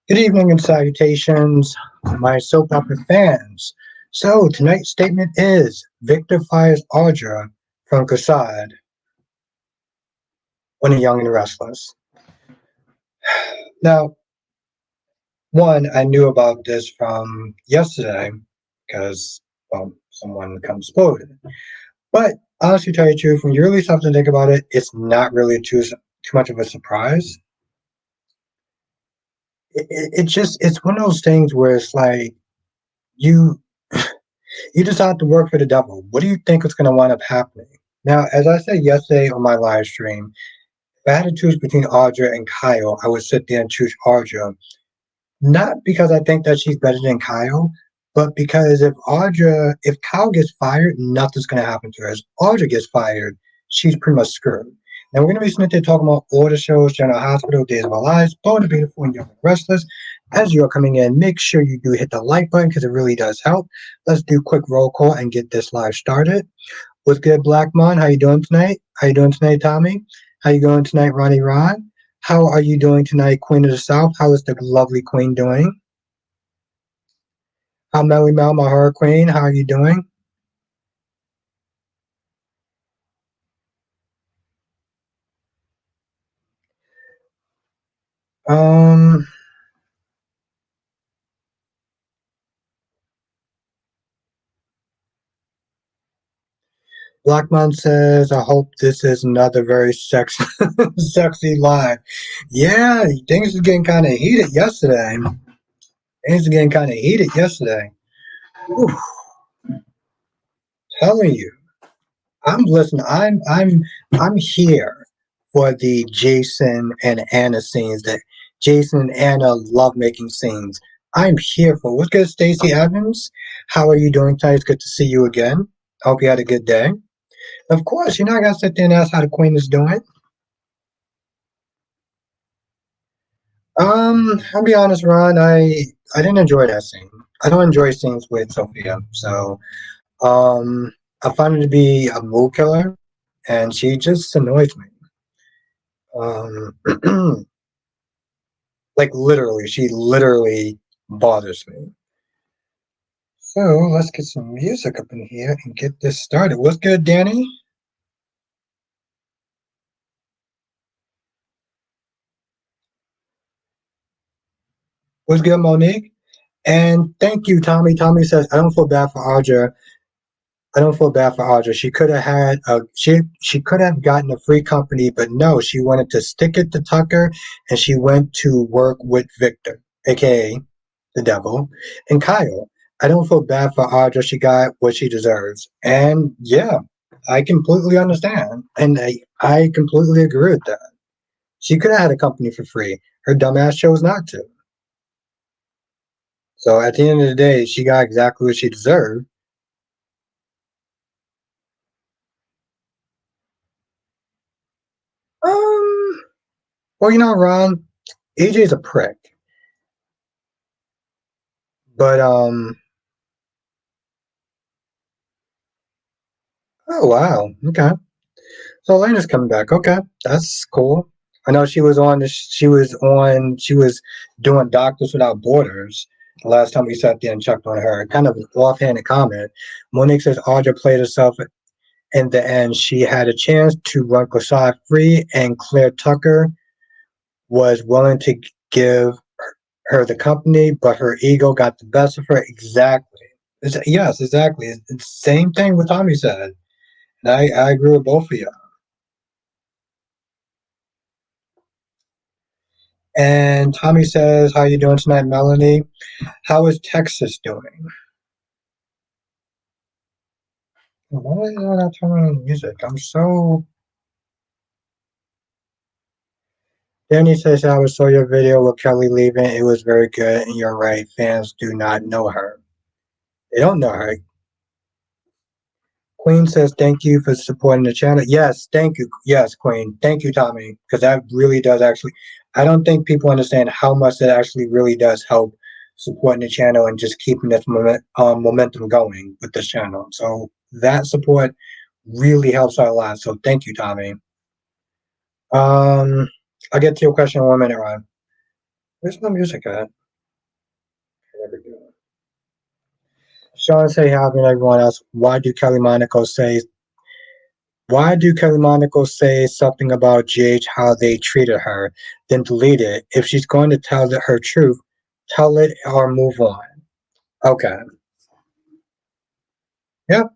Good evening and salutations, my soap opera fans. So tonight's statement is Victor fires Audra from Glissade when a young and restless. Now, one, I knew about this from yesterday because, well, someone comes spoiled. But honestly, to tell you the truth, when you really stop to think about it, it's not really too much of a surprise. It's one of those things where it's like you you decide to work for the devil. What do you think is going to wind up happening? Now, as I said yesterday on my live stream, if I had to choose between Audra and Kyle, I would sit there and choose Audra. Not because I think that she's better than Kyle, but because if Kyle gets fired, nothing's going to happen to her. If Audra gets fired, she's pretty much screwed. Now, we're going to be sitting there talking about all the shows, General Hospital, Days of Our Lives, Born to Beautiful and Young and Restless. As you are coming in, make sure you do hit the like button because it really does help. Let's do a quick roll call and get this live started. What's good, Blackmon? How you doing tonight? How you doing tonight, Tommy? How you going tonight, Ronnie Ron? How are you doing tonight, Queen of the South? How is the lovely Queen doing? How Melly Mel, my horror queen? How are you doing? Um, Blackmon says, I hope this is another very sexy, sexy live. Yeah, things were getting kind of heated yesterday. Things were getting kind of heated yesterday. Ooh, telling you. I'm here for the Jason and Anna scenes. That Jason and Anna love making scenes. I'm here for. What's good, Stacey Evans? How are you doing tonight? It's good to see you again. I hope you had a good day. Of course, you're not gonna sit there and ask how the Queen is doing. I'll be honest, Ron. I didn't enjoy that scene. I don't enjoy scenes with Sophia, so um, I find her to be a mood killer, and she just annoys me. Um, like literally, she literally bothers me. So let's get some music up in here and get this started. What's good, Danny? What's good, Monique? And thank you, Tommy. Tommy says, I don't feel bad for Audra. I don't feel bad for Audra. She could have gotten a free company, but no, she wanted to stick it to Tucker and she went to work with Victor, aka the devil, and Kyle. I don't feel bad for Audra. She got what she deserves. And yeah, I completely understand. And I completely agree with that. She could have had a company for free. Her dumbass chose not to. So at the end of the day, she got exactly what she deserved. Um, well, Ron, AJ's a prick. But oh wow, okay. So Elena's coming back. Okay, that's cool. I know she was on. She was doing Doctors Without Borders. The last time we sat there and checked on her, kind of an offhanded comment. Monique says Audra played herself in the end. She had a chance to run Glissade free, and Claire Tucker was willing to give her the company, but her ego got the best of her. Exactly. Yes, exactly. It's the same thing what Tommy said. And I agree with both of you. And Tommy says, how you doing tonight, Melanie? How is Texas doing? Why is I not turning on the music? I'm so... Danny says, I saw your video with Kelly leaving. It was very good. And you're right. Fans do not know her. They don't know her. Queen says, thank you for supporting the channel. Yes, thank you. Yes, Queen. Thank you, Tommy. Because that really does actually... I don't think people understand how much it actually really does help supporting the channel and just keeping this momentum going with this channel. So that support really helps out a lot. So thank you, Tommy. I'll get to your question in 1 minute, Ron. Where's my music at? There we go. Sean say having everyone else. Why do Kelly Monaco say something about GH how they treated her, then delete it? If she's going to tell her truth, tell it or move on. Okay. Yep.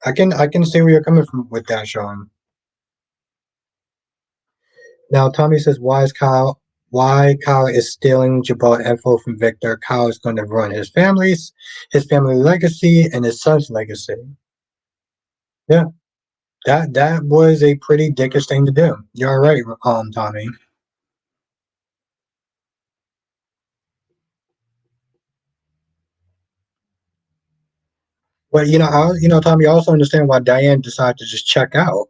I can see where you're coming from with that, Sean. Now Tommy says why Kyle is stealing Jabal info from Victor. Kyle is going to ruin his family legacy, and his son's legacy. Yeah. That was a pretty dickish thing to do. You're right, Tommy. But Tommy, I also understand why Diane decided to just check out.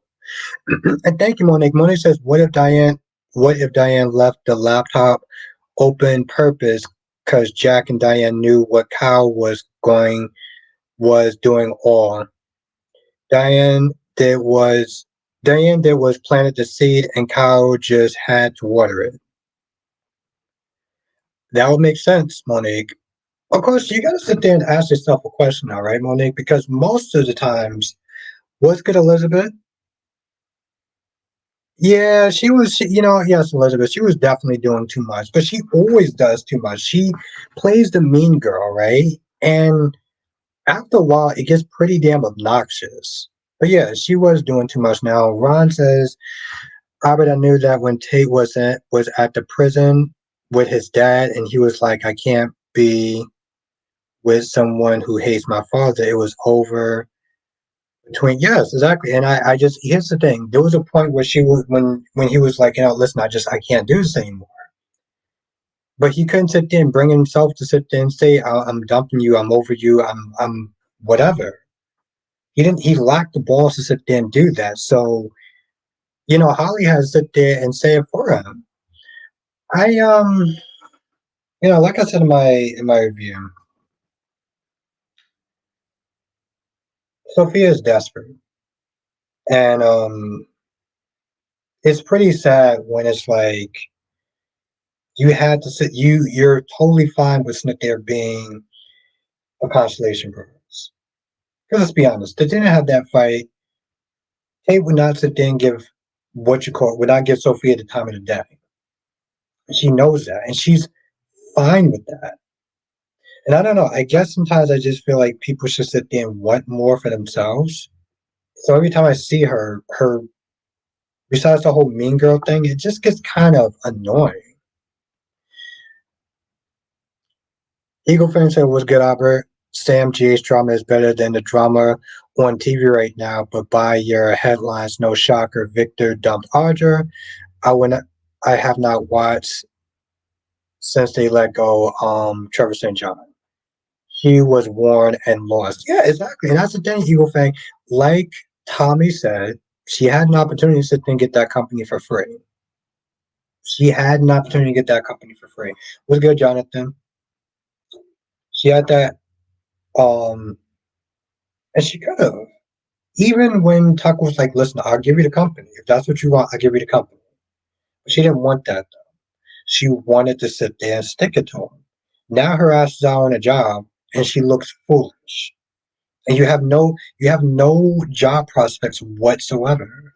And thank you, Monique. Monique says, what if Diane left the laptop open purpose because Jack and Diane knew what Kyle was doing all Diane did was planted the seed and Kyle just had to water it. That would make sense, Monique. Of course, you got to sit there and ask yourself a question now, right, Monique? Because most of the times, what's good, Elizabeth? Yeah, yes, Elizabeth, she was definitely doing too much, but she always does too much. She plays the mean girl, right? And after a while, it gets pretty damn obnoxious. But yeah, she was doing too much. Now, Ron says, Robert, I knew that when Tate was at the prison with his dad, and he was like, I can't be with someone who hates my father. It was over between yes, exactly. And I just here's the thing. There was a point where she was when he was like, listen, I can't do this anymore. But he couldn't sit there and bring himself to sit there and say, I'm dumping you, I'm over you, I'm whatever. He lacked the balls to sit there and do that. So, Holly had to sit there and say it for him. I like I said in my review, Sophia is desperate. And it's pretty sad when it's like you had to sit you're totally fine with Smith there being a constellation prize. Because let's be honest, they didn't have that fight. Tate would not sit there and give would not give Sophia the time of the day. She knows that, and she's fine with that. And I don't know. I guess sometimes I just feel like people should sit there and want more for themselves. So every time I see her besides the whole mean girl thing, it just gets kind of annoying. Eagle fan said was good, Albert. Sam G's drama is better than the drama on TV right now, but by your headlines, no shocker, Victor dumped Audra. I would not, I have not watched since they let go Trevor St. John. He was warned and lost. Yeah, exactly. And that's the thing, Eagle fan. Like Tommy said, she had an opportunity to sit there and get that company for free. She had an opportunity to get that company for free. What's good, Jonathan? She had that, and she could have. Even when Tuck was like, "Listen, I'll give you the company if that's what you want. I'll give you the company." But she didn't want that though. She wanted to sit there and stick it to him. Now her ass is out on a job, and she looks foolish. And you have no job prospects whatsoever.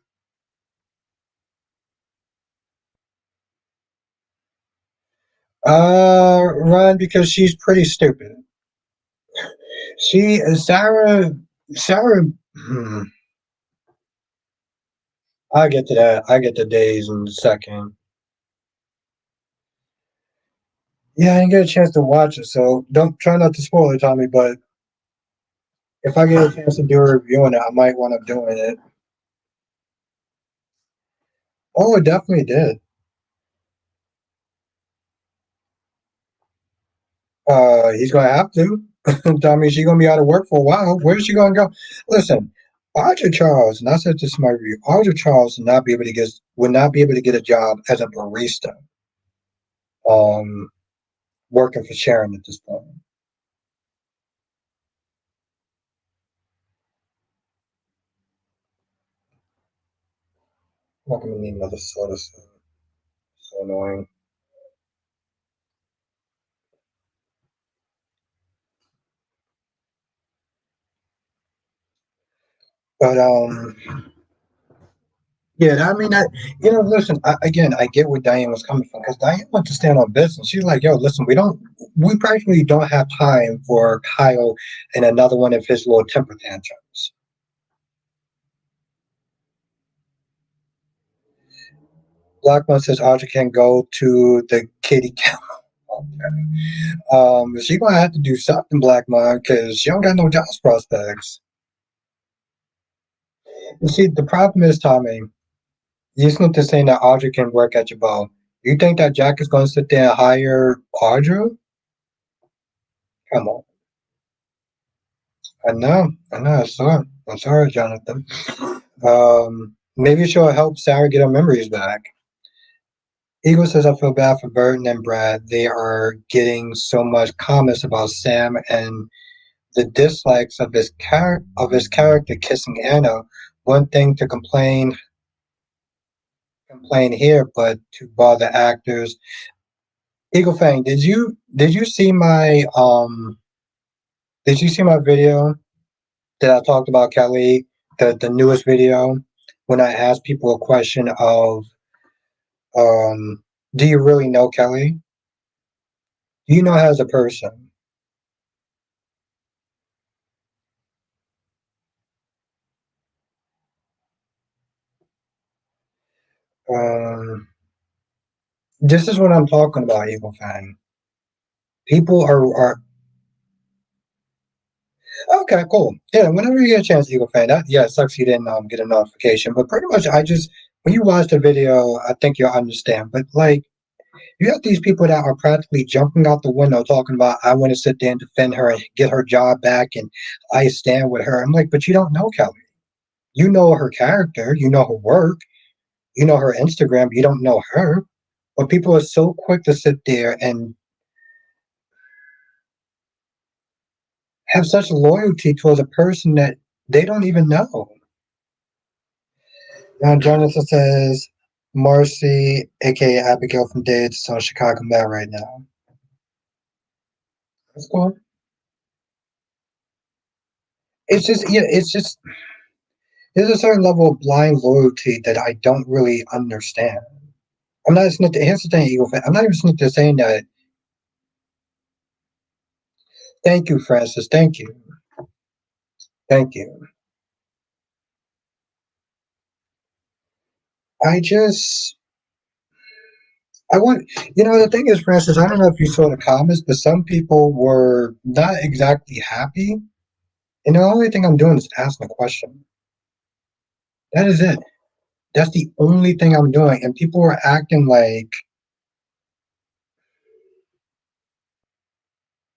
Run because she's pretty stupid. She Sarah. Hmm, I'll get to that. I get to days in a second. Yeah, I didn't get a chance to watch it, so don't try not to spoil it, Tommy. But if I get a chance to do a review on it, I might wind up doing it. Oh, it definitely did. He's gonna have to. Tommy, she's gonna be out of work for a while. Where's she gonna go? Listen, Audra Charles, and I said this in my review. Audra Charles would not be able to get a job as a barista, um, working for Sharon at this point. I'm not gonna need another soda. So annoying. But yeah, I mean, listen, again, I get where Diane was coming from because Diane wants to stand on business. She's like, yo, listen, we practically don't have time for Kyle and another one of his little temper tantrums. Blackmon says Audra can go to the kitty cat. Okay. She gonna have to do something, Blackmon, because she don't got no jobs prospects. You see, the problem is, Tommy, you just need to say that Audra can work at your bow. You think that Jack is going to sit there and hire Audra? Come on. I know, I'm sorry, Jonathan. Maybe she'll help Sarah get her memories back. Eagle says, I feel bad for Burton and Brad. They are getting so much comments about Sam and the dislikes of his character kissing Anna. One thing to complain here, but to bother actors. Eagle Fang, did you see my video that I talked about Kelly, the newest video, when I asked people a question of um do you really know Kelly? Do you know her as a person? Um this is what I'm talking about, Eagle Fang. People are okay, cool. Yeah, whenever you get a chance, Eagle Fan, it sucks you didn't get a notification. But pretty much I just when you watch the video, I think you'll understand. But like you have these people that are practically jumping out the window talking about I want to sit there and defend her and get her job back and I stand with her. I'm like, but you don't know Kelly. You know her character, you know her work, you know her Instagram, you don't know her. But people are so quick to sit there and have such loyalty towards a person that they don't even know. Now Jonathan says Marcy, aka Abigail from Dades, is on Chicago Med right now. That's cool. It's just there's a certain level of blind loyalty that I don't really understand. I'm not listening to here's the thing, Eagle fan. I'm not even listening to saying that. Thank you, Francis. Thank you. Thank you. I just I want the thing is, Francis, I don't know if you saw the comments, but some people were not exactly happy. And the only thing I'm doing is asking a question. That is it. That's the only thing I'm doing. And people were acting like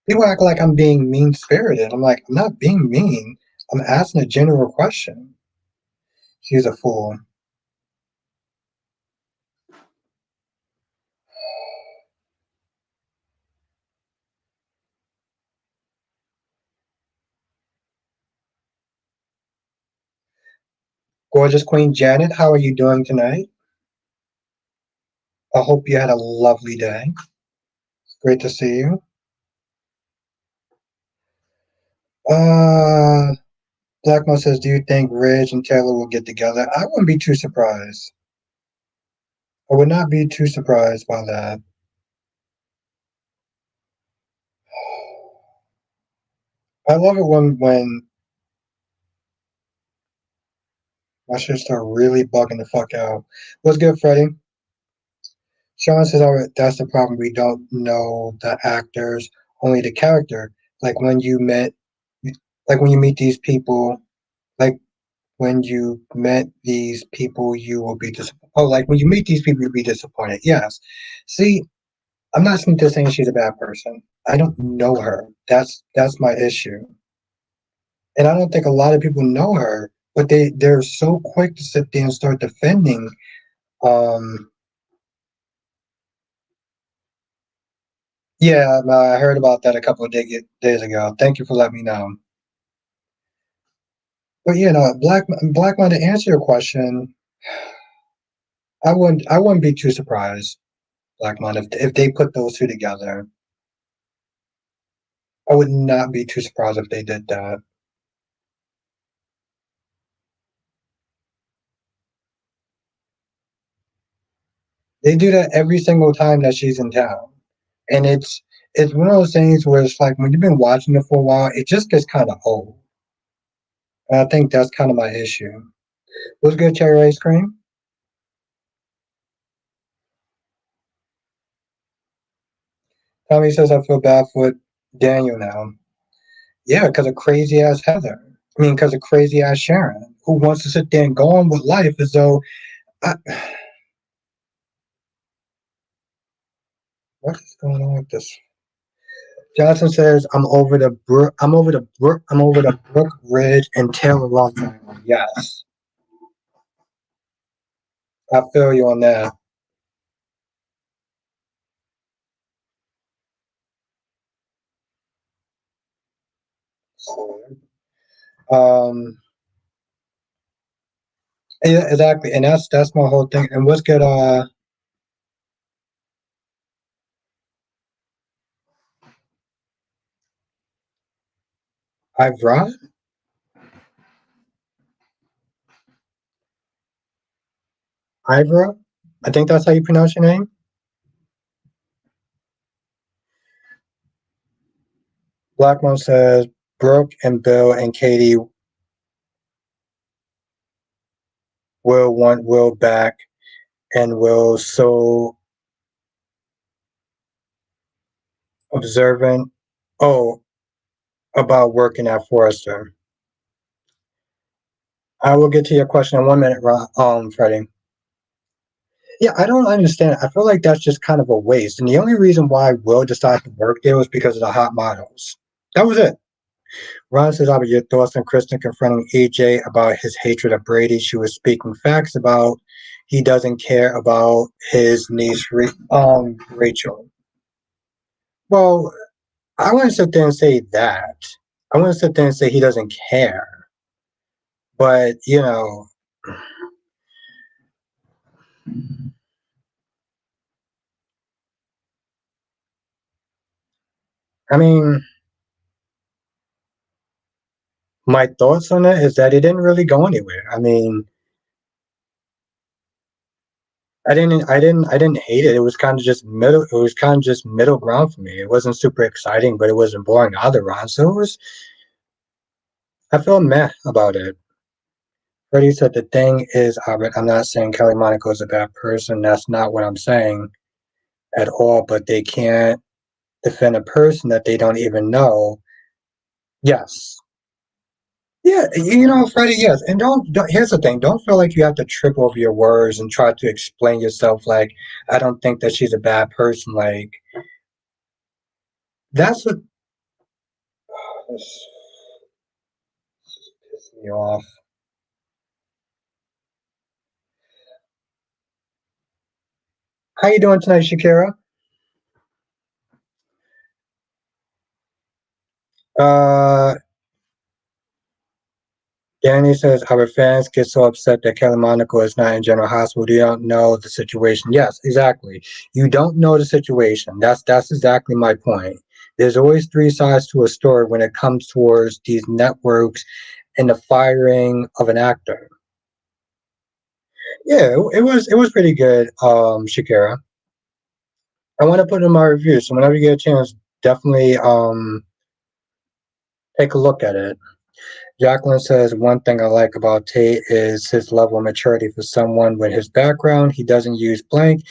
people act like I'm being mean spirited. I'm like, I'm not being mean. I'm asking a general question. She's a fool. Gorgeous Queen Janet, how are you doing tonight? I hope you had a lovely day. Great to see you. Uh Blackmo says, do you think Ridge and Taylor will get together? I wouldn't be too surprised. I would not be too surprised by that. I love it when my shit start really bugging the fuck out. What's good, Freddie? Sean says, "Oh, that's the problem. We don't know the actors, only the character. Like when you met, like when you meet these people, like when you met these people, you will be disappointed. Oh, like when you meet these people, you'll be disappointed. Yes. See, I'm not just saying she's a bad person. I don't know her. That's my issue, and I don't think a lot of people know her. But they're so quick to sit there and start defending. Um, yeah, I heard about that a couple of days ago. Thank you for letting me know. But Black Man, to answer your question, I wouldn't be too surprised, Black Man, if they put those two together. I would not be too surprised if they did that. They do that every single time that she's in town, and it's one of those things where it's like when you've been watching it for a while, it just gets kind of old. And I think that's kind of my issue. What's good, cherry ice cream? Tommy says I feel bad for Daniel now. Yeah, because of crazy ass Heather. I mean, because of crazy ass Sharon, who wants to sit there and go on with life as though, I, what is going on with this? Johnson says, I'm over the Brook Ridge and Taylor Love triangle. Yes, I feel you on that. So, um, yeah, exactly, and that's my whole thing. And what's good, Ivra, Ivra, I think that's how you pronounce your name. Blackmon says Brooke and Bill and Katie will want Will back and will so observant. Oh, about working at Forrester. I will get to your question in 1 minute, Freddie. Yeah, I don't understand. I feel like that's just kind of a waste. And the only reason why Will decided to work there was because of the hot models. That was it. Ron says, about your thoughts on Kristen confronting AJ about his hatred of Brady. She was speaking facts about he doesn't care about his niece, Rachel. Well, I wouldn't sit there and say that. I wouldn't sit there and say he doesn't care. But, I mean, my thoughts on it is that it didn't really go anywhere. I mean, I didn't hate it. It was kind of just middle. It was kind of just middle ground for me. It wasn't super exciting, but it wasn't boring either, Ron. So it was. I feel meh about it. Freddie said the thing is, Albert. I'm not saying Kelly Monaco is a bad person. That's not what I'm saying at all. But they can't defend a person that they don't even know. Yes. Yeah, Freddie, yes. And here's the thing, don't feel like you have to trip over your words and try to explain yourself like, I don't think that she's a bad person. Like, that's what this pisses me off. How you doing tonight, Shakira? Uh, Danny says our fans get so upset that Kelly Monaco is not in General Hospital. You don't know the situation. Yes, exactly. You don't know the situation. That's exactly my point. There's always three sides to a story when it comes towards these networks and the firing of an actor. Yeah, it was pretty good, Shakira. I want to put it in my review, so whenever you get a chance, definitely take a look at it. Jacqueline says one thing I like about Tate is his level of maturity for someone with his background. He doesn't use blank.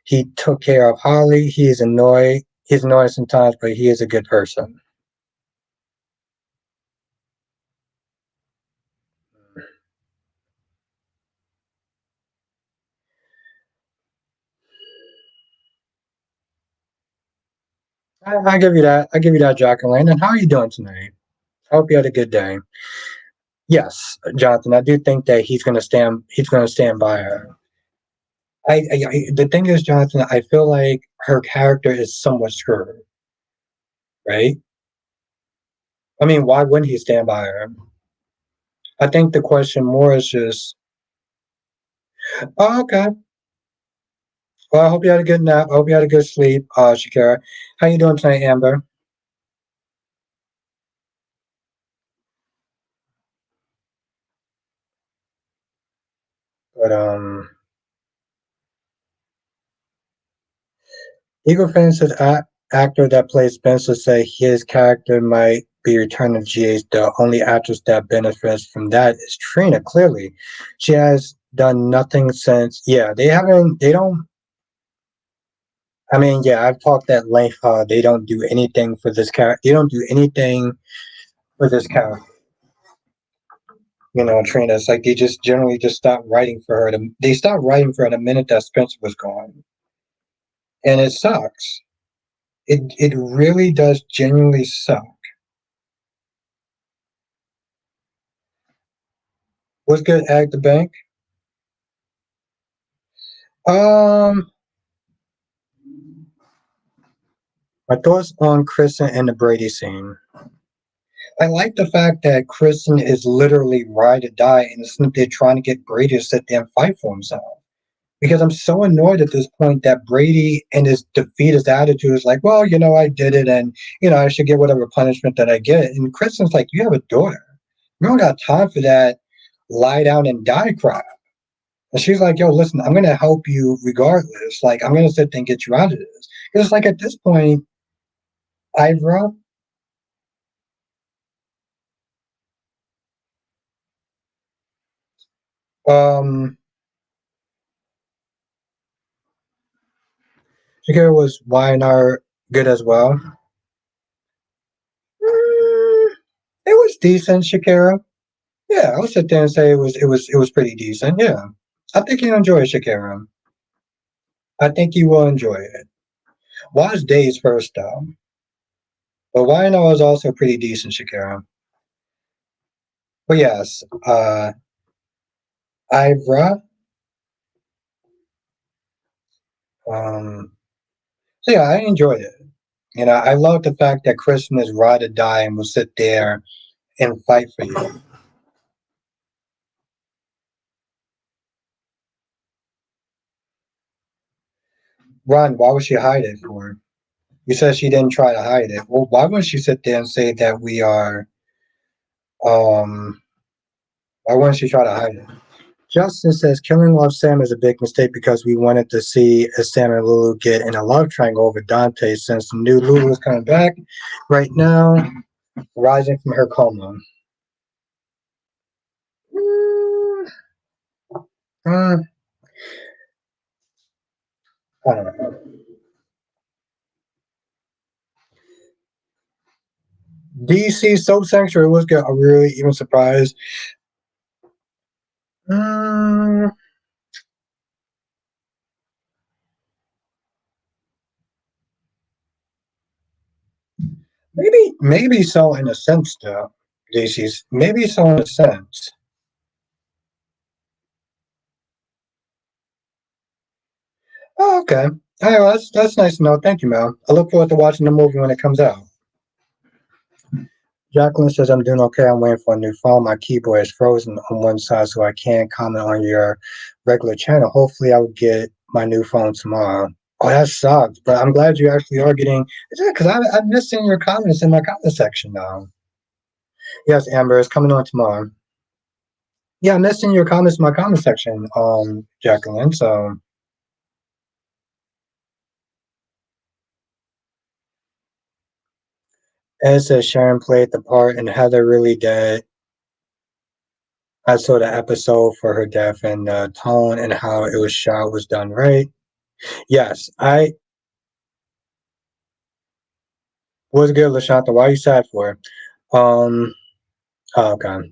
He took care of Holly. He's annoying sometimes, but he is a good person. I give you that. I give you that, Jacqueline. And how are you doing tonight? I hope you had a good day. Yes, Jonathan. I do think that he's going to stand. He's going to stand by her. The thing is, Jonathan, I feel like her character is somewhat screwed, right? I mean, why wouldn't he stand by her? I think the question more is just, oh, okay. Well, I hope you had a good nap. I hope you had a good sleep, Shakira. How you doing tonight, Amber? But Eagle Francis actor that plays Spencer said his character might be returning to GH. The only actress that benefits from that is Trina. Clearly, she has done nothing since. Yeah, they haven't. They don't. I mean, yeah, I've talked at length. They don't do anything for this character. They don't do anything for this character. Trina. It's like they just generally just stopped writing for her. They stopped writing for her the minute that Spencer was gone, and it sucks. It really does genuinely suck. What's good at the bank? Um, my thoughts on Kristen and the Brady scene. I like the fact that Kristen is literally ride or die and it's they're trying to get Brady to sit there and fight for himself. Because I'm so annoyed at this point that Brady and his defeatist attitude is like, well, I did it and I should get whatever punishment that I get. And Kristen's like, you have a daughter. You don't got time for that lie down and die crap. And she's like, yo, listen, I'm gonna help you regardless. Like, I'm gonna sit there and get you out of this. Because it's like at this point, Ivra, um, Shakira was YNR good as well. It was decent, Shakira. Yeah, I would sit there and say it was pretty decent. Yeah, I think you enjoy Shakira. I think you will enjoy it. Watch Days first though, but YNR is also pretty decent, Shakira. But yes, Ivra. Um, so yeah, I enjoyed it. I love the fact that Kristen is ride or die and will sit there and fight for you. Ron, why would she hide it for? You said she didn't try to hide it. Well, why wouldn't she sit there and say that we are? Um, why wouldn't she try to hide it? Justin says killing off Sam is a big mistake because we wanted to see a Sam and Lulu get in a love triangle over Dante since the new Lulu is coming back right now, rising from her coma. Mm, uh, I don't know. DC Soap Sanctuary was good. I'm really even surprised. Mm, maybe so in a sense though. DC's maybe so in a sense. Oh, okay. All right, well, that's nice to know. Thank you, Mel. I look forward to watching the movie when it comes out. Jacqueline says I'm doing okay. I'm waiting for a new phone. My keyboard is frozen on one side, so I can't comment on your regular channel. Hopefully, I will get my new phone tomorrow. Oh, that sucks. But I'm glad you actually are getting. Is it because I've missed seeing your comments in my comment section now? Yes, Amber, it's coming on tomorrow. Yeah, I'm missing your comments in my comment section, Jacqueline. So Ed says Sharon played the part and Heather really did. I saw the episode for her death and the tone and how it was shot was done right. Yes, I was good, Lashanta. Why are you sad for? Um, oh, okay.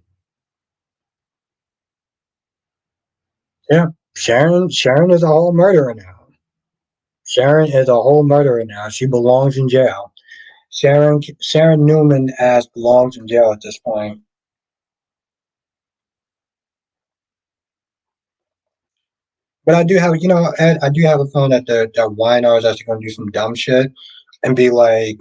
Yeah, Sharon is a whole murderer now. Sharon is a whole murderer now. She belongs in jail. Sharon Newman as belongs in jail at this point. But I do have, Ed, I do have a phone that the YNR is actually going to do some dumb shit and be like,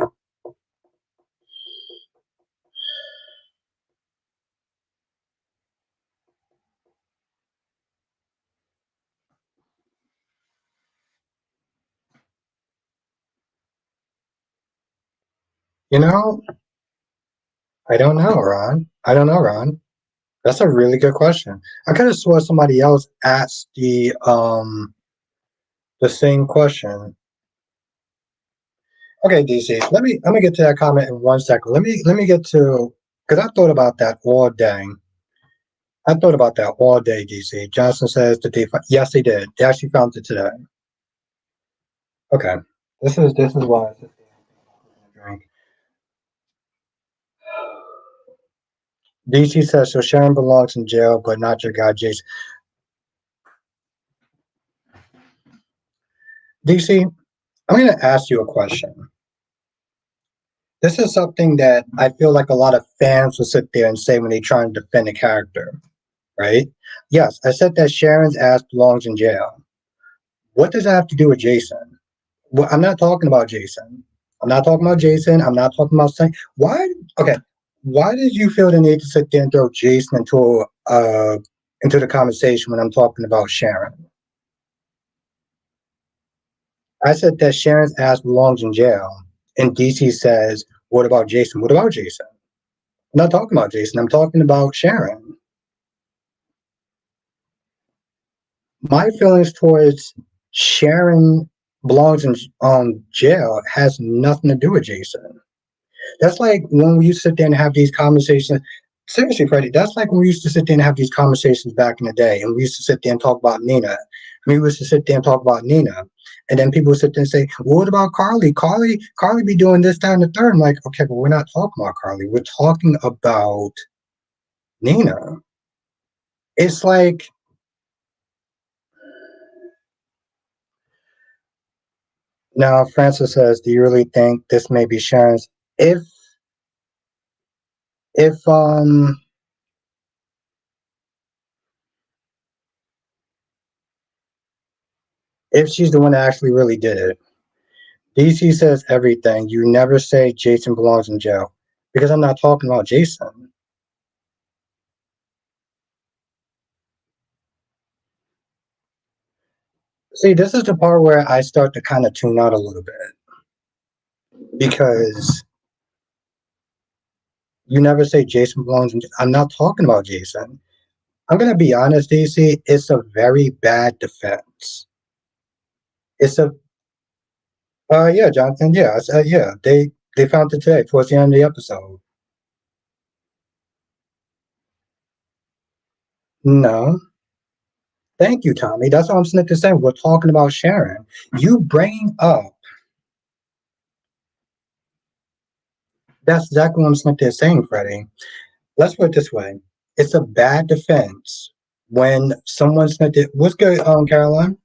you know, I don't know, Ron. I don't know, Ron. That's a really good question. I could have swore somebody else asked the same question. Okay, DC. Let me get to that comment in 1 second. Let me get to because I thought about that all day. I thought about that all day, DC. Johnson says that yes, they did. They actually found it today. Okay, this is why. Drink. DC says so. Sharon belongs in jail, but not your guy, Jason. DC, I'm going to ask you a question. This is something that I feel like a lot of fans will sit there and say when they try and defend a character, right? Yes, I said that Sharon's ass belongs in jail. What does that have to do with Jason? Well, I'm not talking about Jason. I'm not talking about Jason. I'm not talking about saying why. Okay, why did you feel the need to sit there and throw Jason into the conversation when I'm talking about Sharon? I said that Sharon's ass belongs in jail, and DC says, "What about Jason? What about Jason?" I'm not talking about Jason. I'm talking about Sharon. My feelings towards Sharon belongs in jail has nothing to do with Jason. That's like when we used to sit there and have these conversations. Seriously, Freddie, that's like when we used to sit there and have these conversations back in the day, and we used to sit there and talk about Nina. I mean, we used to sit there and talk about Nina, and then people would sit there and say, well, "What about Carly? Carly be doing this, that, and the third." I'm like, okay, but we're not talking about Carly. We're talking about Nina. It's like now. Francis says, "Do you really think this may be Sharon's?" If if if she's the one that actually really did it. DC says everything. You never say Jason belongs in jail because I'm not talking about Jason. See, this is the part where I start to kind of tune out a little bit because you never say Jason belongs in jail. I'm not talking about Jason. I'm going to be honest, DC. It's a very bad defense. It's a, yeah, Jonathan. Yeah, yeah. They found it today towards the end of the episode. No. Thank you, Tommy. That's all I'm saying. We're talking about Sharon. You bring up That's exactly what I'm saying, Freddie. Let's put it this way: it's a bad defense when someone sent it. What's good, Caroline?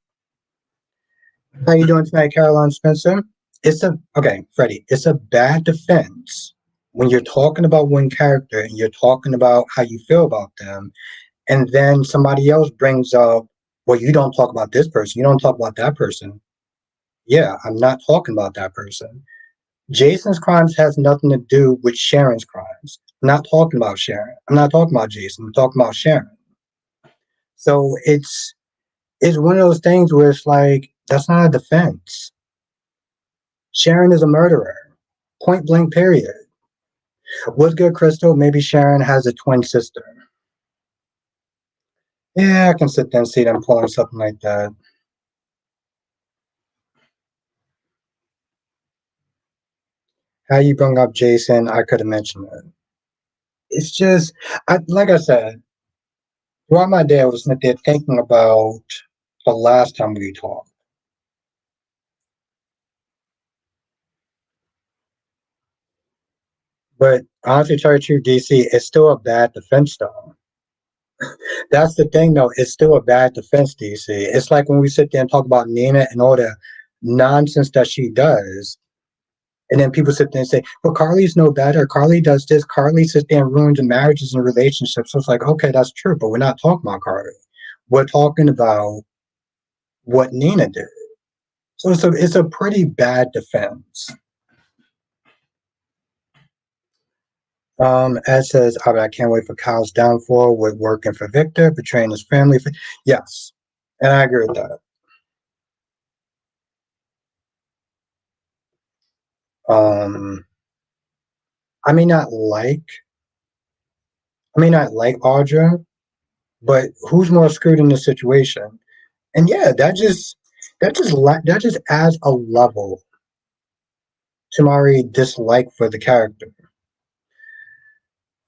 How you doing tonight, Caroline Spencer? It's a okay, Freddie. It's a bad defense when you're talking about one character and you're talking about how you feel about them, and then somebody else brings up, "Well, you don't talk about this person. You don't talk about that person." Yeah, I'm not talking about that person. Jason's crimes has nothing to do with Sharon's crimes. I'm not talking about Sharon. I'm not talking about Jason. I'm talking about Sharon. So it's one of those things where it's like that's not a defense. Sharon is a murderer. Point blank period. What's good, Crystal? Maybe Sharon has a twin sister. Yeah, I can sit there and see them pulling something like that. How you bring up Jason, I could have mentioned it. It's just like I said, throughout my day I was sitting there thinking about the last time we talked. But honestly, tell you the truth, DC, it's still a bad defense, though. That's the thing, though. It's still a bad defense, DC. It's like when we sit there and talk about Nina and all the nonsense that she does, and then people sit there and say, "Well, Carly's no better. Carly does this. Carly sits there and ruins marriages and relationships." So it's like, okay, that's true, but we're not talking about Carly. We're talking about what Nina did. So it's a pretty bad defense. Ed says, I can't wait for Kyle's downfall with working for Victor, betraying his family. Yes, and I agree with that. Um, I may not like, I may not like Audra, but who's more screwed in this situation? And yeah, that just adds a level. Tamari dislike for the character.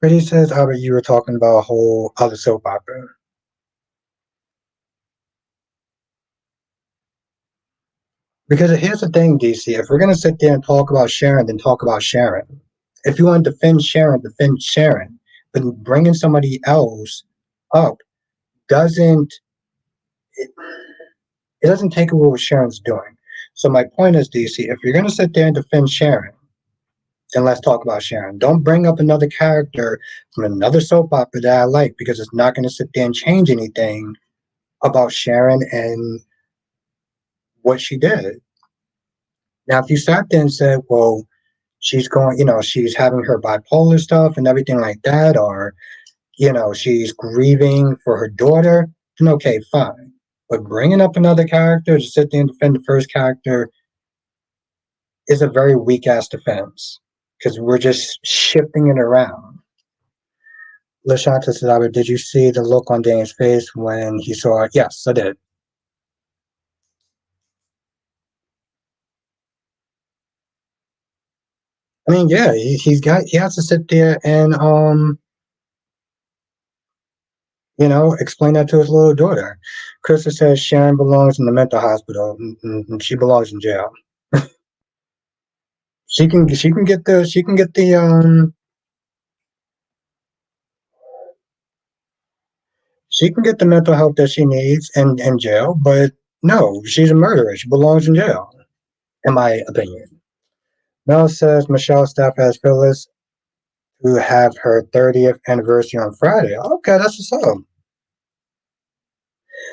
Brady says, Albert, you were talking about a whole other soap opera. Because here's the thing, DC. If we're gonna sit there and talk about Sharon, then talk about Sharon. If you want to defend Sharon, defend Sharon. But bringing somebody else up doesn't it, it doesn't take away what Sharon's doing. So my point is, DC, if you're gonna sit there and defend Sharon, then let's talk about Sharon. Don't bring up another character from another soap opera that I like because it's not gonna sit there and change anything about Sharon and what she did. Now, if you sat there and said, well, she's going, she's having her bipolar stuff and everything like that, or, she's grieving for her daughter, then okay, fine. But bringing up another character to sit there and defend the first character is a very weak ass defense because we're just shifting it around. Lashanta says, did you see the look on Dane's face when he saw it? Yes, I did. I mean, yeah, he has to sit there and explain that to his little daughter. Krista says Sharon belongs in the mental hospital. She belongs in jail. She can get the mental help that she needs in jail, but no, she's a murderer. She belongs in jail, in my opinion. Mel says Michelle staff has Phyllis to have her 30th anniversary on Friday. Okay, that's what's up.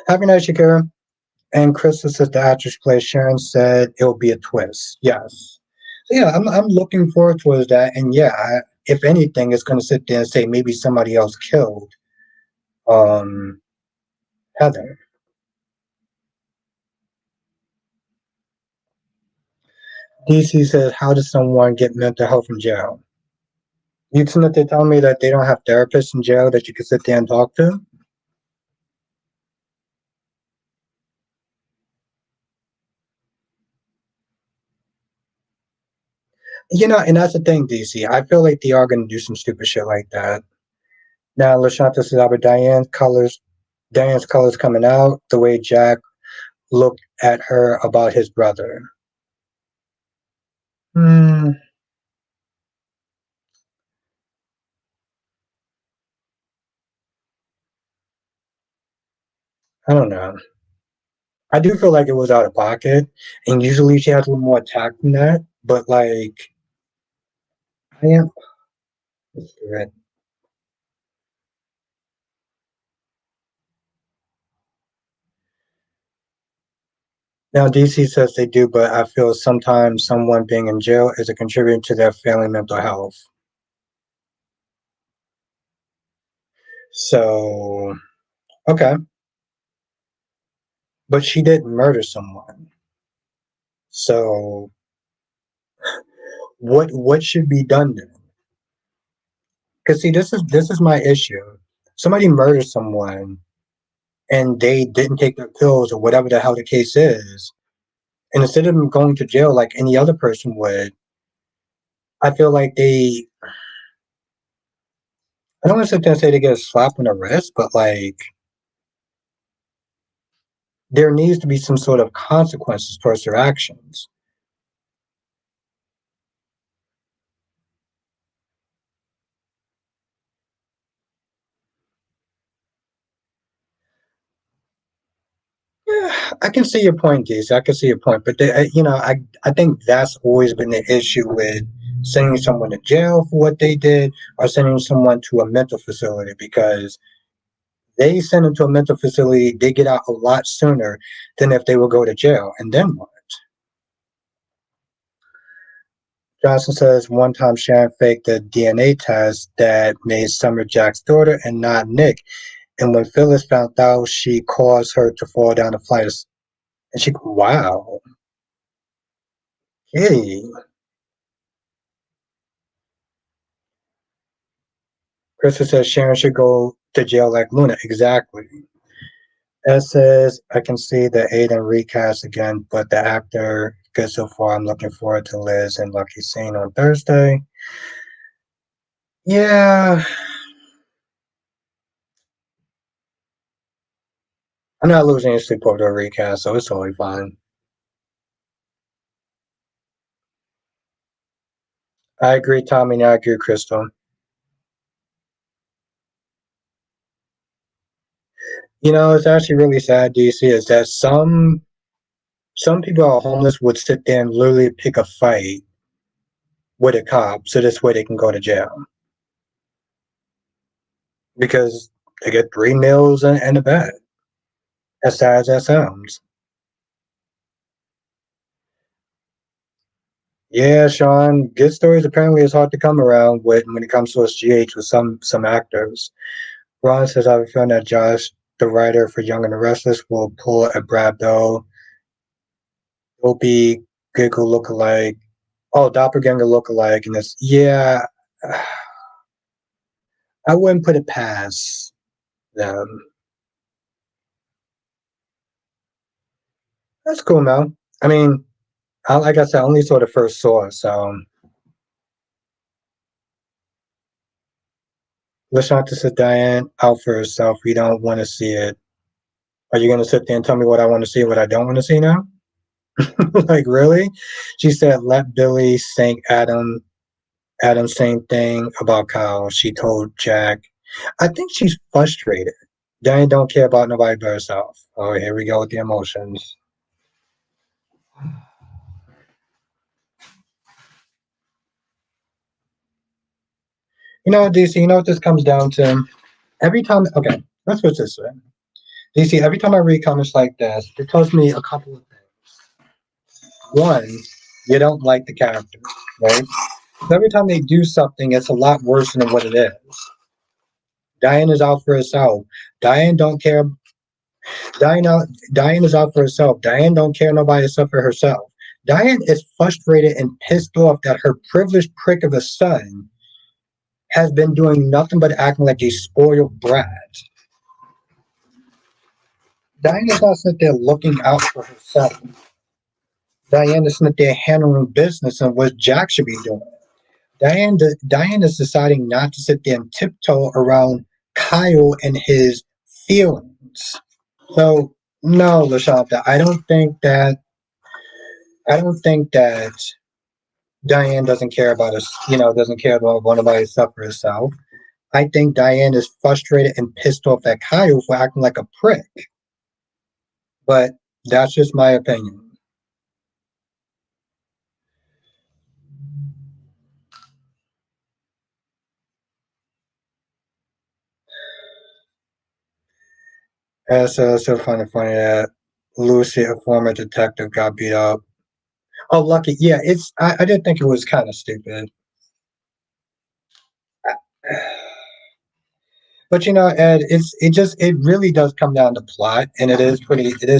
Happy night, Shakira. And Crystal says the actress plays Sharon said it'll be a twist. Yes. So yeah, I'm looking forward towards that. And yeah, if anything, it's going to sit there and say maybe somebody else killed um Heather. DC says, how does someone get mental health from jail? You that they tell me that they don't have therapists in jail that you can sit there and talk to? And that's the thing, DC. I feel like they are going to do some stupid shit like that. Now, Lashanta says, Albert, Diane's colors coming out the way Jack looked at her about his brother. Hmm, I don't know. I do feel like it was out of pocket, and usually she has a little more tact than that. But like, I am. Now, DC says they do, but I feel sometimes someone being in jail is a contributor to their failing mental health. So, okay, but she didn't murder someone. So, what should be done then? Because see, this is my issue. Somebody murders someone and they didn't take their pills or whatever the hell the case is, and instead of them going to jail like any other person would, I feel like I don't want to sit there and say they get a slap on the wrist, but like there needs to be some sort of consequences towards their actions. Yeah, I can see your point, Casey. I can see your point, but I think that's always been the issue with sending someone to jail for what they did, or sending someone to a mental facility because they send them to a mental facility, they get out a lot sooner than if they will go to jail. And then what? Johnson says one time Sharon faked a DNA test that made Summer Jack's daughter and not Nick. And when Phyllis found out, she caused her to fall down a flight of. And she, wow, hey. Krista says Sharon should go to jail like Luna. Exactly. Ed says I can see the Aiden recast again, but the actor good so far. I'm looking forward to Liz and Lucky Scene on Thursday. Yeah, I'm not losing any sleep over the recast, so it's totally fine. I agree, Tommy, and I agree, Crystal. You know, it's actually really sad, DC, is that some people are homeless would sit there and literally pick a fight with a cop so this way they can go to jail because they get 3 meals and a bed. As sad as that sounds. Yeah, Sean, good stories apparently is hard to come around with when it comes to us GH with some actors. Ron says I have a feeling that Josh, the writer for Young and the Restless, will pull a Brad Bill. It'll be Giggle lookalike. Oh, doppelganger lookalike, and it's yeah. I wouldn't put it past them. That's cool, man. I mean, like I said, I only saw the first saw, so let's not to sit Diane out for herself. We don't want to see it. Are you going to sit there and tell me what I want to see, what I don't want to see now? Like, really? She said, let Billy thank Adam, same thing about Kyle. She told Jack. I think she's frustrated. Diane don't care about nobody but herself. Oh, here we go with the emotions. You know, DC, you know what this comes down to? Every time, okay, let's put it this way. DC, every time I read comments like this, it tells me a couple of things. One, you don't like the character, right? So every time they do something, it's a lot worse than what it is. Diane is out for herself. Diane don't care. Diane is out for herself. Diane don't care nobody except for herself. Diane is frustrated and pissed off that her privileged prick of a son has been doing nothing but acting like a spoiled brat. Diane is not sitting there looking out for herself. Diane is sitting there handling business and what Jack should be doing. Diane is deciding not to sit there and tiptoe around Kyle and his feelings. So no, Lashanta, I don't think that Diane doesn't care about us, doesn't care about one of us except for herself. I think Diane is frustrated and pissed off at Kyle for acting like a prick. But that's just my opinion. It's so funny that Lucy, a former detective, got beat up. Oh, lucky. Yeah, I did think it was kind of stupid. But Ed, it really does come down to plot, and it is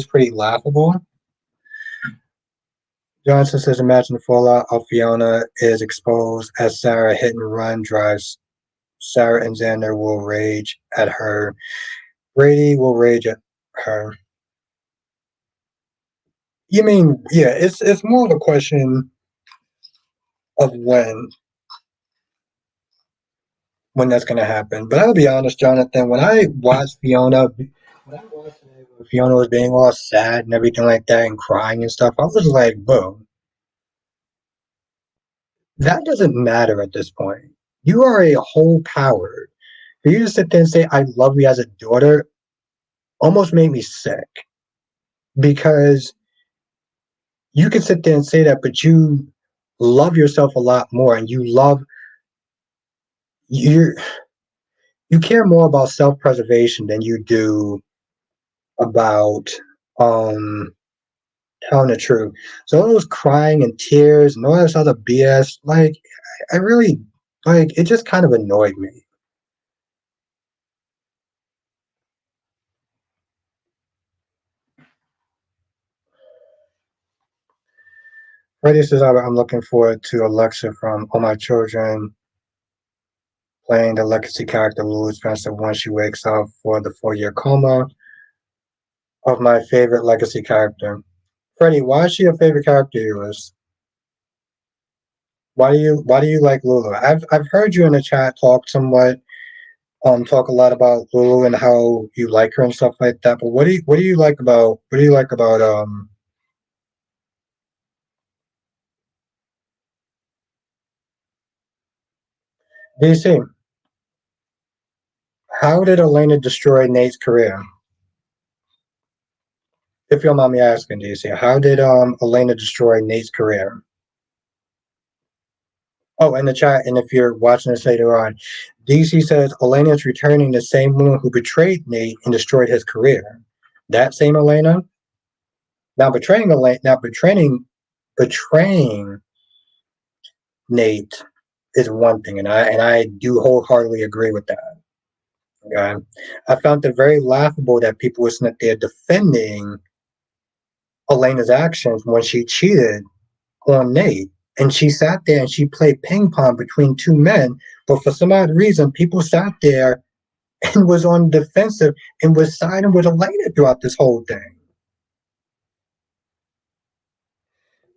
pretty laughable. Johnson says, imagine the fallout of Fiona is exposed as Sarah hit and run drives. Sarah and Xander will rage at her. Brady will rage at her. You mean, yeah, it's more of a question of when that's gonna happen. But I'll be honest, Jonathan, when I watched Fiona was being all sad and everything like that and crying and stuff, I was like, boom, that doesn't matter at this point. You are a whole coward. For you to sit there and say, I love you as a daughter, almost made me sick. Because you could sit there and say that, but you love yourself a lot more and you you care more about self-preservation than you do about um telling the truth. So all those crying and tears and all this other BS, like I really like it just kind of annoyed me. Freddie says I'm looking forward to a lecture from All My Children playing the legacy character Louis Spencer once she wakes up for the 4-year coma of my favorite legacy character. Freddie, why is she your favorite character of yours? Why do you like Lulu? I've heard you in the chat talk a lot about Lulu and how you like her and stuff like that. But what do you like about DC? How did Elena destroy Nate's career? If you don't mind me asking, DC, how did Elena destroy Nate's career? Oh, in the chat, and if you're watching this later on, DC says Elena is returning the same woman who betrayed Nate and destroyed his career. That same Elena? Now betraying Nate is one thing, and I do wholeheartedly agree with that. Okay? I found it very laughable that people were sitting there defending Elena's actions when she cheated on Nate. And she sat there and she played ping pong between two men, but for some odd reason, people sat there and was on the defensive and was siding with Elena throughout this whole thing.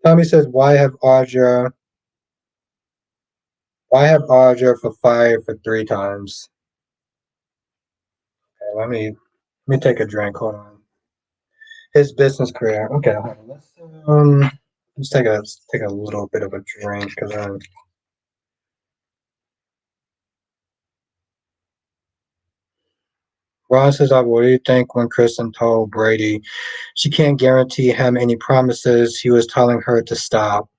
Tommy says, why have Audra for fired for 3 times? Okay, let me take a drink. Hold on. His business career. Okay, hold on. Let's take a little bit of a drink because I'm. Ron says, what do you think when Kristen told Brady she can't guarantee him any promises? He was telling her to stop.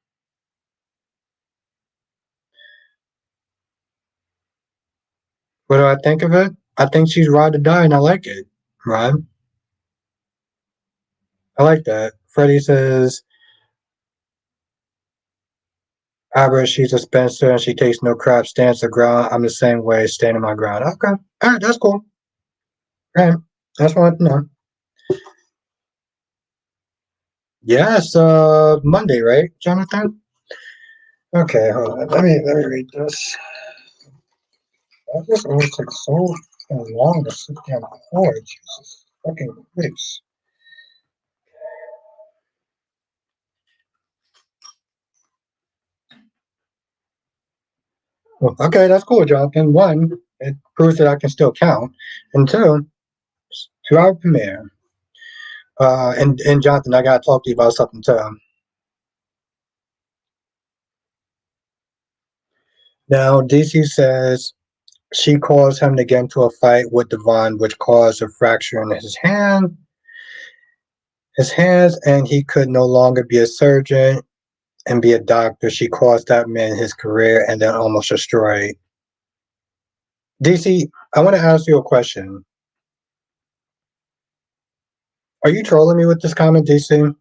What do I think of it? I think she's ride or die, and I like it. Right? I like that. Freddie says, Abra, she's a Spencer and she takes no crap, stands her ground. I'm the same way, standing my ground. Okay. All right, that's cool. All right. That's what I want to know. Yes, Monday, right, Jonathan? Okay, hold on. Let me read this. This always takes so long to sit down before. Jesus fucking Christ. Well, okay, that's cool, Jonathan. One, it proves that I can still count. And two, 2 hour premiere. And Jonathan, I gotta talk to you about something too. Now, DC says she caused him to get into a fight with Devon, which caused a fracture in his hands, and he could no longer be a surgeon and be a doctor. She caused that man his career and then almost destroyed. DC, I want to ask you a question. Are you trolling me with this comment, DC?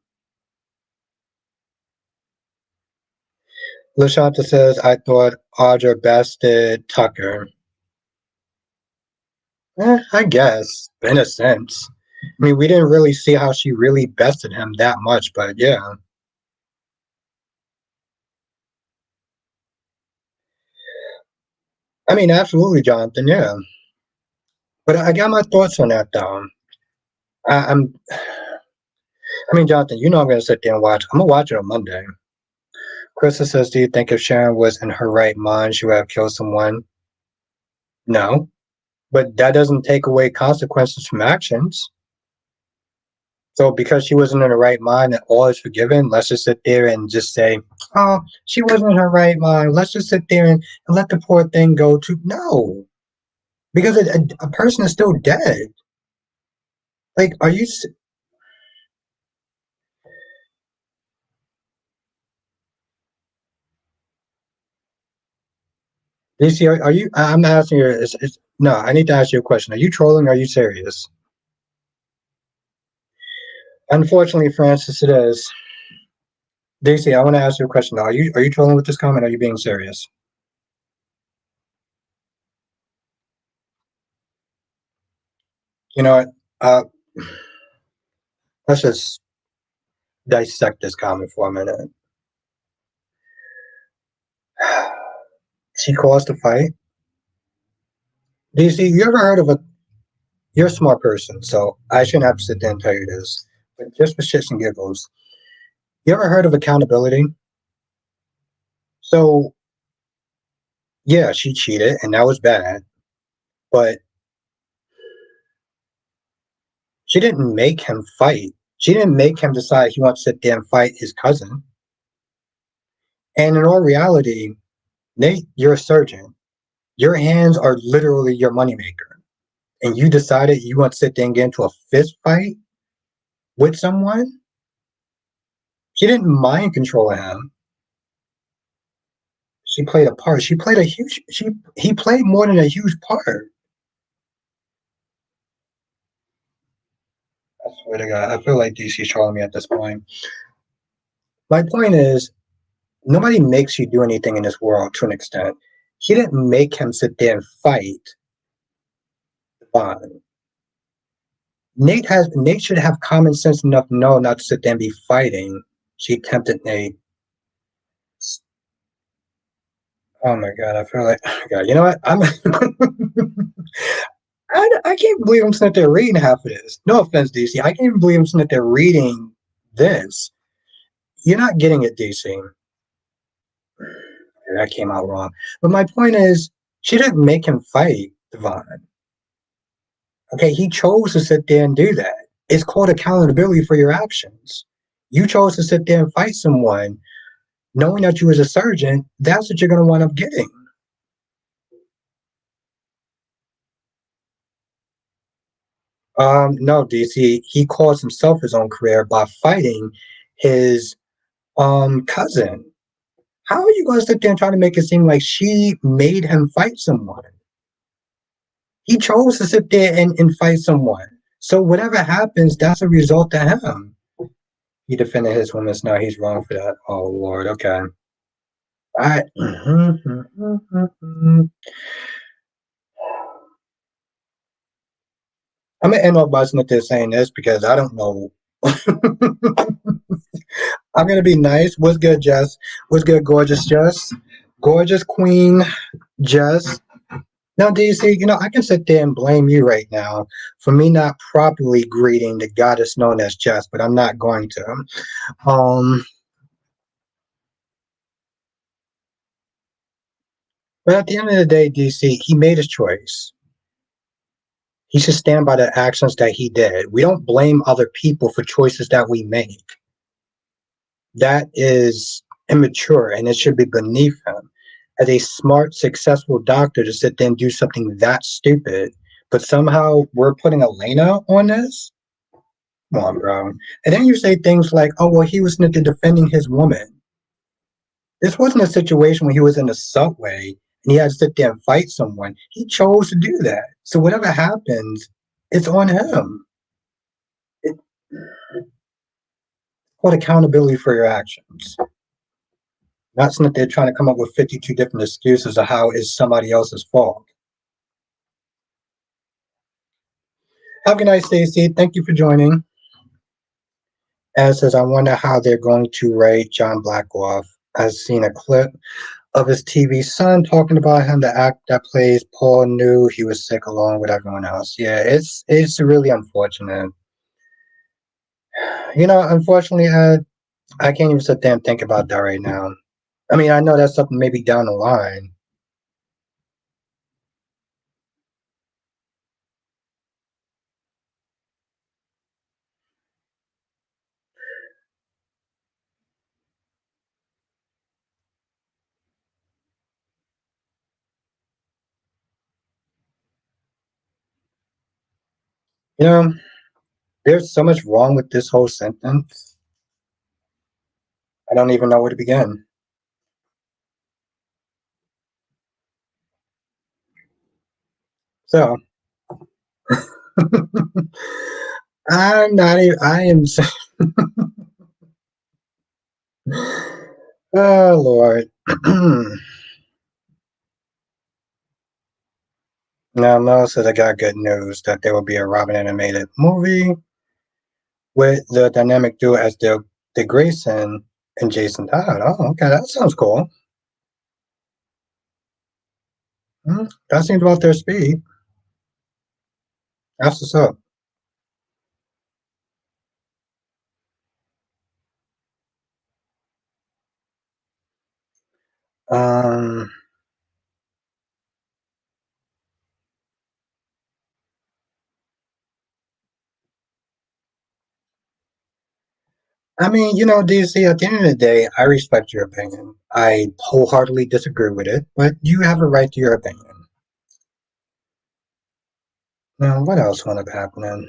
Lashanta says, I thought Audra bested Tucker. I guess, in a sense. I mean, we didn't really see how she really bested him that much, but yeah. I mean, absolutely, Jonathan, yeah. But I got my thoughts on that, though. I, I'm, I mean, Jonathan, you know I'm going to sit there and watch. I'm going to watch it on Monday. Krista says, do you think if Sharon was in her right mind, she would have killed someone? No. But that doesn't take away consequences from actions. So because she wasn't in her right mind and all is forgiven, let's just sit there and just say, oh, she wasn't in her right mind. Let's just sit there and let the poor thing go to. No. Because a person is still dead. Like, are you. DC, are you. I'm asking you. No, I need to ask you a question. Are you trolling or are you serious? Unfortunately, Francis, it is. DC, I want to ask you a question. Are you trolling with this comment? Or are you being serious? You know what? Uh, let's just dissect this comment for a minute. She caused a fight. DC, you ever heard of a. You're a smart person, so I shouldn't have to sit there and tell you this. But just for shits and giggles, You ever heard of accountability? So, yeah, she cheated, and that was bad. But she didn't make him fight. She didn't make him decide he wants to sit there and fight his cousin. And in all reality, Nate, you're a surgeon. Your hands are literally your moneymaker. And you decided you want to sit there and get into a fist fight with someone? She didn't mind controlling him. She played a part. She played a huge she he played more than a huge part. I swear to God, I feel like DC's trolling me at this point. My point is, nobody makes you do anything in this world to an extent. She didn't make him sit there and fight Bond. Nate should have common sense enough to know not to sit there and be fighting. She tempted Nate. Oh my God, I feel like oh God, you know what? I can't believe I'm sitting there reading half of this. No offense, DC. I can't even believe I'm sitting there reading this. You're not getting it, DC. That came out wrong. But my point is, she didn't make him fight Devon. Okay, he chose to sit there and do that. It's called accountability for your actions. You chose to sit there and fight someone, knowing that you was a surgeon. That's what you're going to wind up getting. No, DC. He caused himself his own career by fighting his cousin. How are you going to sit there and try to make it seem like she made him fight someone? He chose to sit there and fight someone. So whatever happens, that's a result to him. He defended his woman's now he's wrong for that. Oh Lord, okay. I I'm gonna end off by saying this because I don't know. I'm gonna be nice. What's good, Jess? What's good, gorgeous Jess? Gorgeous Queen Jess. Now, DC, I can sit there and blame you right now for me not properly greeting the goddess known as Jess, but I'm not going to. Um, but at the end of the day, DC, he made his choice. He should stand by the actions that he did. We don't blame other people for choices that we make. That is immature and it should be beneath him. As a smart, successful doctor to sit there and do something that stupid, but somehow we're putting Elena on this? Come on, bro. And then you say things like, oh, well, he was defending his woman. This wasn't a situation where he was in the subway and he had to sit there and fight someone. He chose to do that. So whatever happens, it's on him. It's called accountability for your actions. Not so that they're trying to come up with 52 different excuses of how it's somebody else's fault. Have a good night, Stacey. Thank you for joining. As says, I wonder how they're going to write John Black off. I've seen a clip of his TV son talking about him. The actor that plays Paul knew he was sick along with everyone else. Yeah, it's really unfortunate. Unfortunately, I can't even sit there and think about that right now. I mean, I know that's something maybe down the line. You know, there's so much wrong with this whole sentence. I don't even know where to begin. So, I'm not even, I am, oh Lord. Now, Mel says I got good news that there will be a Robin animated movie with the dynamic duo as the Grayson and Jason Todd. Oh, okay, that sounds cool. That seems about their speed. That's what's up. 'Cause, Um, I mean, DC, at the end of the day, I respect your opinion. I wholeheartedly disagree with it, but you have a right to your opinion. Now, what else wound up happening?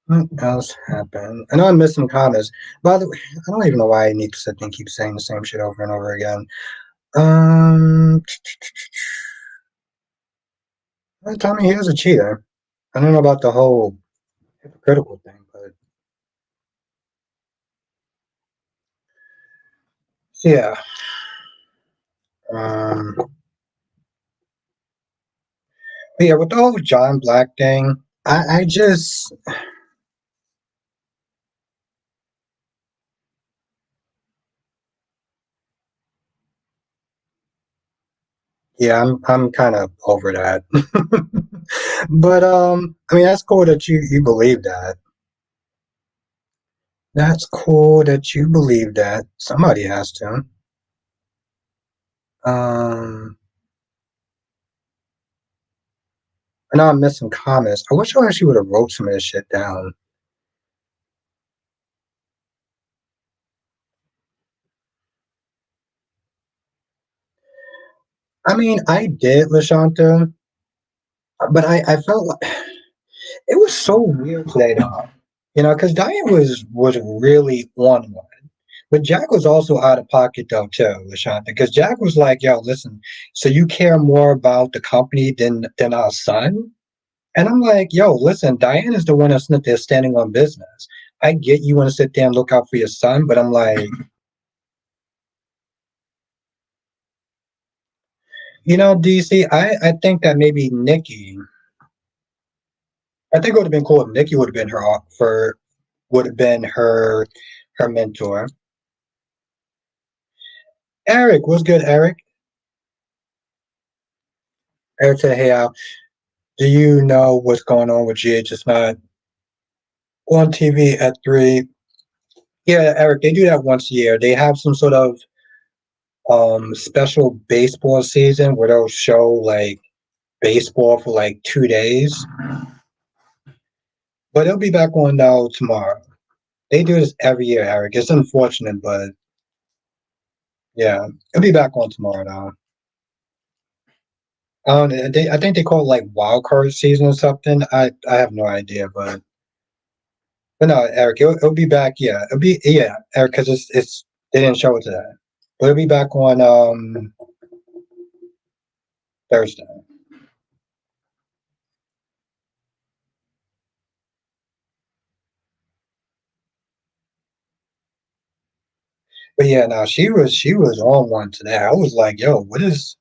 What else happened? I know I missed some comments. By the way, I don't even know why I need to sit and keep saying the same shit over and over again. Um, Tommy he was a cheater. I don't know about the whole hypocritical thing, but yeah. Um, but yeah, with the whole John Black thing, I just, yeah, I'm kind of over that. But I mean, that's cool that you believe that. That's cool that you believe that. Somebody has to. Um, I know I'm missing comments. I wish I actually would have wrote some of this shit down. I mean, I did, Lashanta, but I felt like it was so weird today, though. Because Diane was really on one. But Jack was also out of pocket though too, Lashanta, because Jack was like, "Yo, listen, so you care more about the company than our son?" And I'm like, "Yo, listen, Diane is the one that's not there standing on business. I get you want to sit there and look out for your son, but I'm like, DC, I think that maybe Nikki, I think it would have been cool if Nikki would have been would have been her mentor. Eric, what's good, Eric? Eric said, "Hey, Al, do you know what's going on with GH? It's not on TV at 3." Yeah, Eric, they do that once a year. They have some sort of special baseball season where they'll show like baseball for like 2 days. But it'll be back on now tomorrow. They do this every year, Eric. It's unfortunate, but yeah, it'll be back on tomorrow now. I think they call it like wild card season or something. I have no idea, but no, Eric, it'll be back. Yeah, it'll be yeah, Eric, because it's they didn't show it today, but it'll be back on Thursday. But yeah, no, she was on one today. I was like, yo, what is?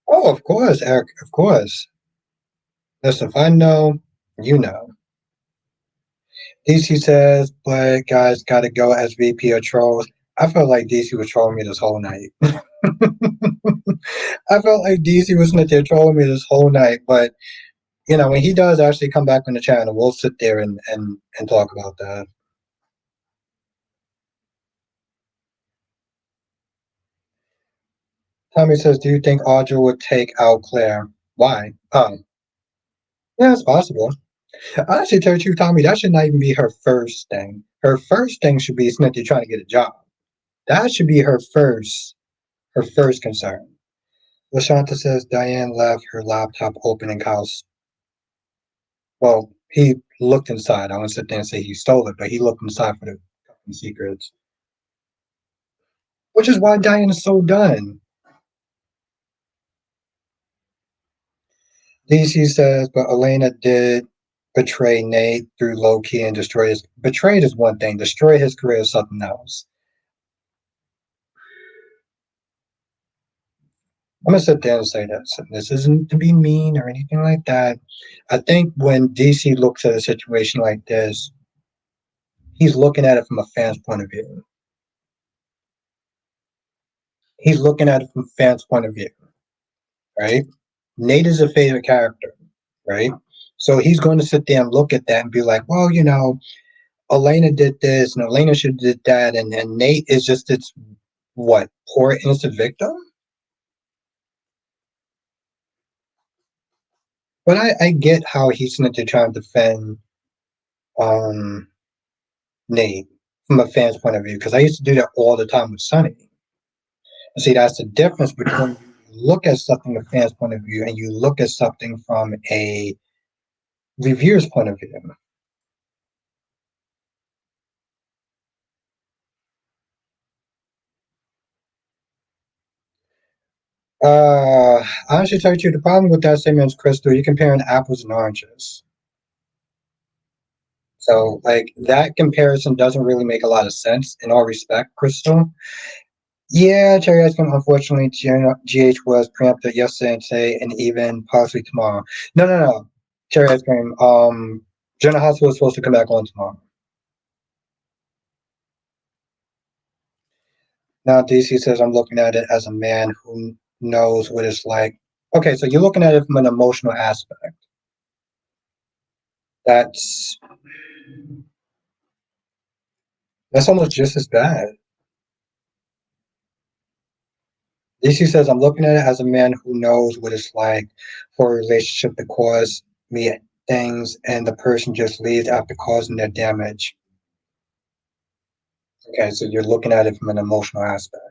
Oh, of course, Eric, of course. Listen, if I know, you know. DC says, but guys, gotta go as VP of trolls. I felt like DC was trolling me this whole night. I felt like DC was not there trolling me this whole night, but when he does actually come back on the channel, we'll sit there and talk about that. Tommy says, "Do you think Audra would take out Claire? Why? Yeah, it's possible. I actually tell you, Tommy, that should not even be her first thing. Her first thing should be Smithy trying to get a job. That should be her first concern." Lashanta says Diane left her laptop open in Kyle's. Well, he looked inside. I won't sit there and say he stole it, but he looked inside for the company secrets. Which is why Diane is so done. DC says, but Elena did betray Nate through Loki and destroy his. Betrayed is one thing. Destroy his career is something else. I'm gonna sit there and say that this isn't to be mean or anything like that. I think when DC looks at a situation like this, he's looking at it from a fan's point of view. He's looking at it from a fan's point of view, right? Nate is a favorite character, right? So he's going to sit there and look at that and be like, well, Elena did this and Elena should have did that, and Nate is just its What, poor innocent victim? But I get how he's going to try and defend um, Nate from a fan's point of view because I used to do that all the time with Sonny. See, that's the difference between you look at something from a fan's point of view and you look at something from a reviewer's point of view. Honestly, tell you the truth, the problem with that statement is, Crystal, you're comparing apples and oranges. So, like, that comparison doesn't really make a lot of sense in all respect, Crystal. Yeah, cherry ice cream. Unfortunately, GH was preempted yesterday and today, and even possibly tomorrow. No, no, no. Cherry ice cream. General Hospital is supposed to come back on tomorrow. Now, DC says I'm looking at it as a man who knows what it's like. Okay, so you're looking at it from an emotional aspect. That's that's almost just as bad. DC says I'm looking at it as a man who knows what it's like for a relationship to cause me things, and the person just leaves after causing their damage. Okay, so you're looking at it from an emotional aspect.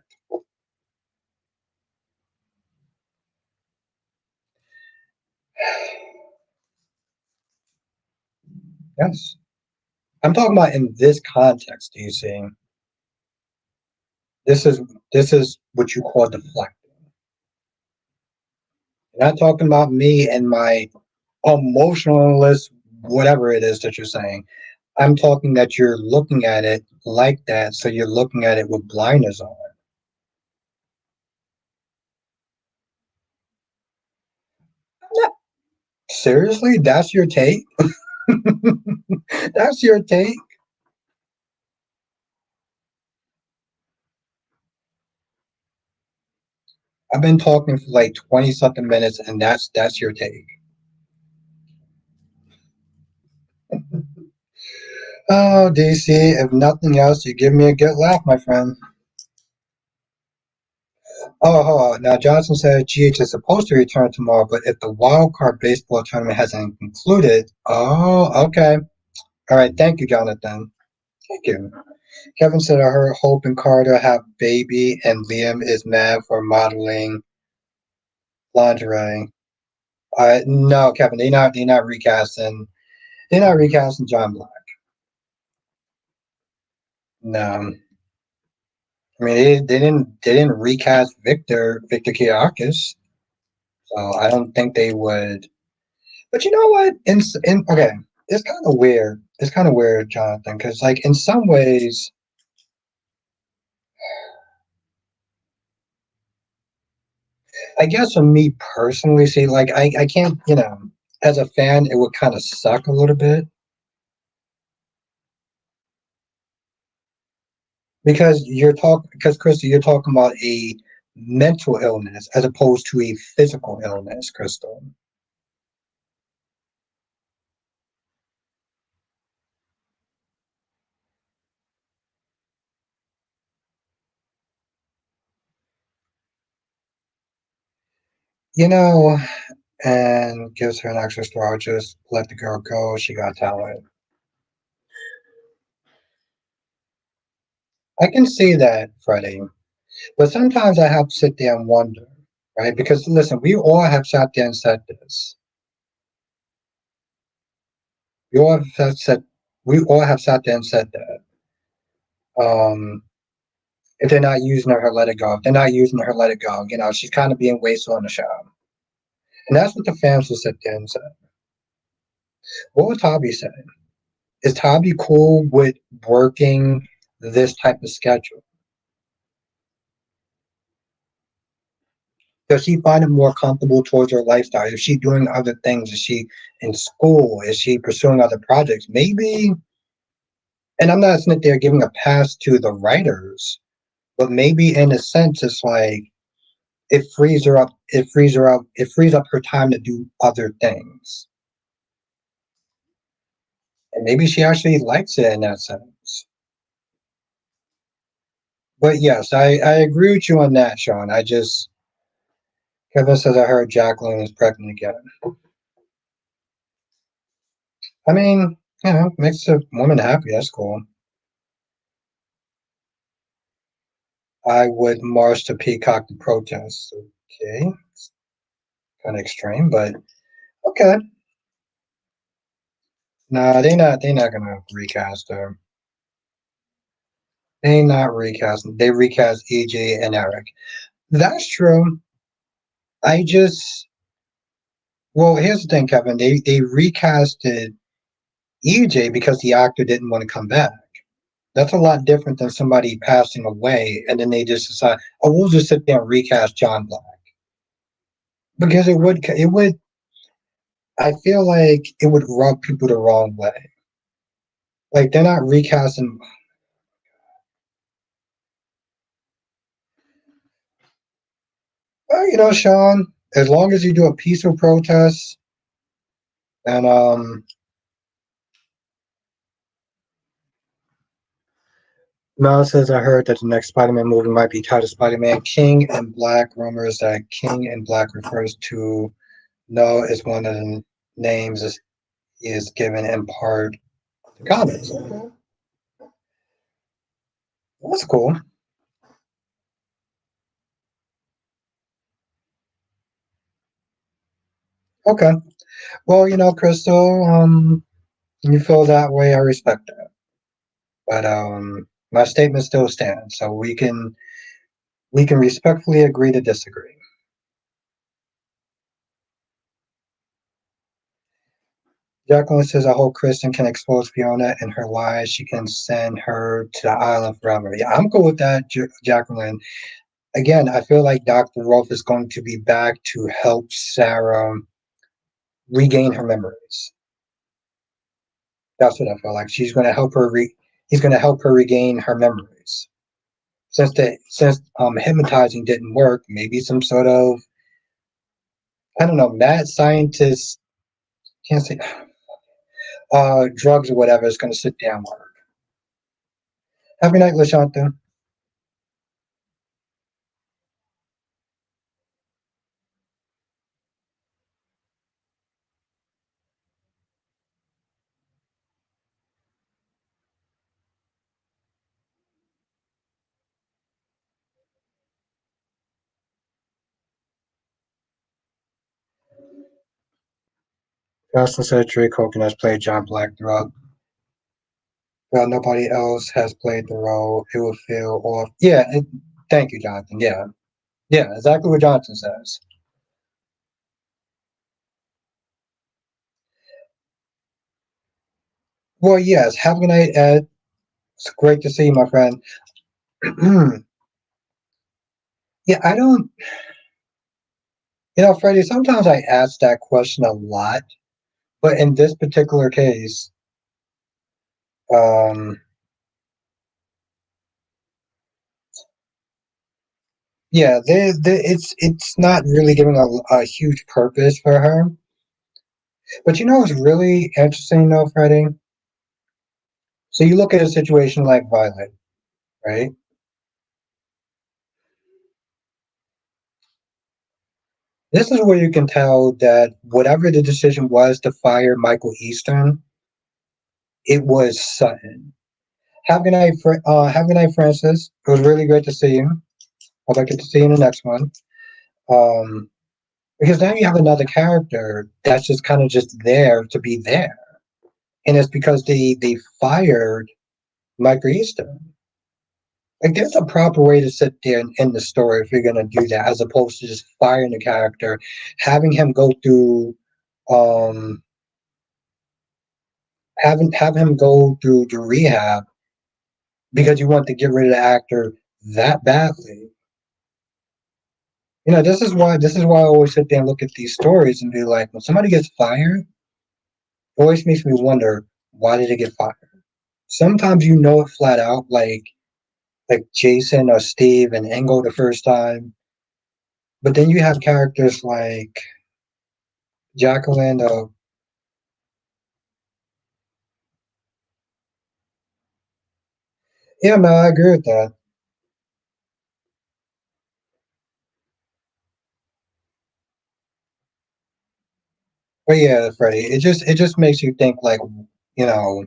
Yes. I'm talking about in this context, do you see? This is this is what you call deflecting. You're not talking about me and my emotionalist, whatever it is that you're saying. I'm talking that you're looking at it like that, so you're looking at it with blinders on. Seriously? That's your take? That's your take? I've been talking for like 20 something minutes and that's your take. Oh, DC, if nothing else, you give me a good laugh, my friend. Oh, hold on. Now, Johnson said GH is supposed to return tomorrow, but if the wild card baseball tournament hasn't concluded, oh, okay. All right. Thank you, Jonathan. Thank you. Kevin said, I heard Hope and Carter have baby, and Liam is mad for modeling lingerie. No, Kevin, they're not recasting. They're not recasting John Black. No, I mean they didn't recast Victor Kiyakis, so I don't think they would. But you know what? Okay, it's kind of weird. It's kind of weird, Jonathan, because like in some ways, I guess for me personally, see, like I can't, as a fan, it would kind of suck a little bit because Crystal, you're talking about a mental illness as opposed to a physical illness, Crystal. You know, and gives her an extra star. Just let the girl go. She got talent. I can see that, Freddie. But sometimes I have to sit there and wonder, right? Because listen, we all have sat there and said this. We all have said we all have sat there and said that. Um, if they're not using her, let it go. If they're not using her, let it go. She's kind of being wasteful on the show. And that's what the fans will sit there and say. What would Tavi say? Is Tavi cool with working this type of schedule? Does she find it more comfortable towards her lifestyle? Is she doing other things? Is she in school? Is she pursuing other projects? Maybe, and I'm not sitting there giving a pass to the writers, but maybe in a sense, it's like it frees her up. It frees her up. It frees up her time to do other things, and maybe she actually likes it in that sense. But yes, I agree with you on that, Sean. Kevin says I heard Jacqueline is pregnant again. I mean, makes a woman happy. That's cool. I would march to Peacock to protest. Okay, kind of extreme, but okay. Nah, they not gonna recast her. They not recasting. They recast EJ and Eric. That's true. I just well, here's the thing, Kevin. They recasted EJ because the actor didn't want to come back. That's a lot different than somebody passing away and then they just decide, oh, we'll just sit there and recast John Black because it would. I feel like it would rub people the wrong way. Like they're not recasting. Well, Sean, as long as you do a peaceful protest and Mel says I heard that the next Spider-Man movie might be titled Spider-Man King and Black. Rumors that King and Black refers to No is one of the names is given in part to comics. Okay. That's cool. Okay. Well, Crystal, you feel that way, I respect that. But my statement still stands. So we can respectfully agree to disagree. Jacqueline says, I hope Kristen can expose Fiona and her lies. She can send her to the island forever. Yeah, I'm cool with that, Jacqueline. Again, I feel like Dr. Rolf is going to be back to help Sarah regain her memories. That's what I feel like. She's going to help her. He's going to help her regain her memories. Since hypnotizing didn't work, maybe some sort of, I don't know, mad scientist, can't say, drugs or whatever is going to sit down with her. Happy night, Lashanta. Justin said Drake Hogan has played John Black throughout. Well, nobody else has played the role. It would feel off. Yeah, thank you, Jonathan. Yeah, yeah, exactly what Jonathan says. Well, yes, have a good night, Ed. It's great to see you, my friend. Yeah, I don't, Freddie, sometimes I ask that question a lot, but in this particular case, um, yeah, it's not really giving a huge purpose for her. But what's really interesting though, Freddie? So you look at a situation like Violet, right? This is where you can tell that whatever the decision was to fire Michael Easton, it was sudden. Have a good night, Francis. It was really great to see you. Hope I get to see you in the next one. Um, because now you have another character that's just kind of just there to be there, and it's because they fired Michael Easton. Like, there's a proper way to sit there and end the story if you're gonna do that, as opposed to just firing the character, having him go through, um, have him go through the rehab because you want to get rid of the actor that badly. This is why I always sit there and look at these stories and be like, when somebody gets fired, it always makes me wonder why did they get fired. Sometimes you know it flat out, like Jason or Steve and Engel the first time, but then you have characters like Jacqueline. Yeah, man, I agree with that. But yeah, Freddie, it just makes you think like, you know,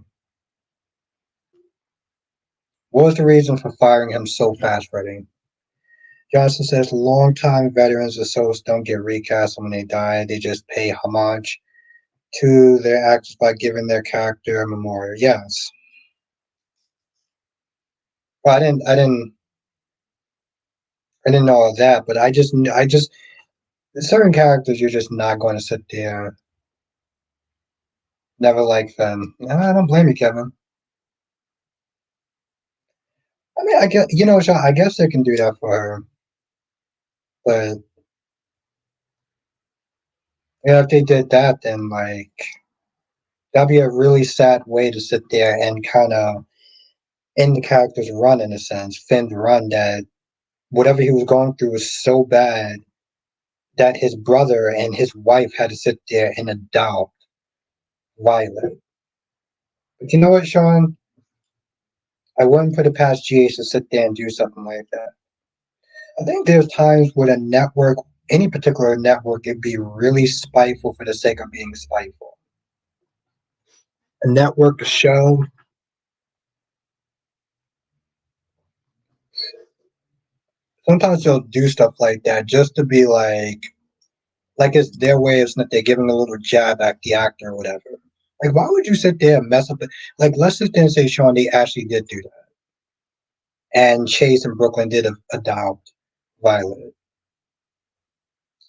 what was the reason for firing him so fast, Freddie? Johnson says longtime veterans of Souls don't get recast when they die. They just pay homage to their actors by giving their character a memorial. Yes. Well, I didn't know all that, but I just certain characters you're just not going to sit there. Never like them. I don't blame you, Kevin. I mean, I guess Sean, I guess they can do that for her, but if they did that, then like that'd be a really sad way to sit there and kind of end the character's run in a sense, Finn's run that whatever he was going through was so bad that his brother and his wife had to sit there and adopt Violet. But you know what, Sean? I wouldn't put it past GH to sit there and do something like that. I think there's times when a network, any particular network, it'd be really spiteful for the sake of being spiteful. A network show, sometimes they'll do stuff like that just to be like it's their way of they're giving a little jab at the actor or whatever. Like, why would you sit there and mess up it? Like, let's sit there and say, Sean, they actually did do that. And Chase and Brooklyn did adopt Violet.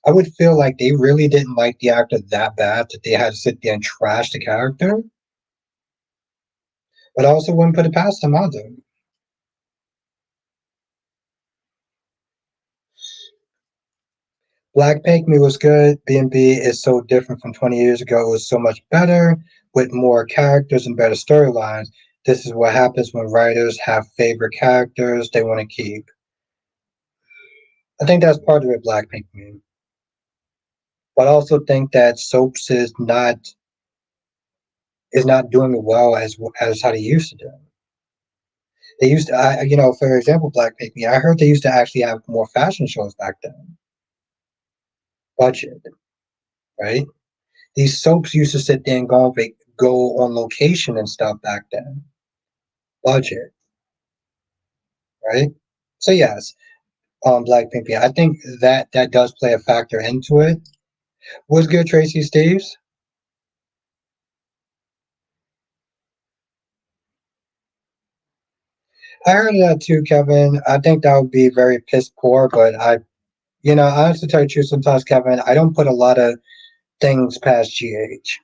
I would feel like they really didn't like the actor that bad that they had to sit there and trash the character. But I also wouldn't put it past them either. Black Pink Me was good. B&B is so different from 20 years ago. It was so much better with more characters and better storylines. This is what happens when writers have favorite characters they want to keep. I think that's part of it, Black Pink Me. But I also think that soaps is not doing well as how they used to do. They used to, for example, Black Pink Me. I heard they used to actually have more fashion shows back then. Budget, right? These soaps used to sit there and go on location and stuff back then. Budget, right? So yes, Black Pink Me. I think that does play a factor into it. Was good, Tracy Steves. I heard that too, Kevin. I think that would be very piss poor, but honestly, tell you the truth, sometimes, Kevin, I don't put a lot of things past GH.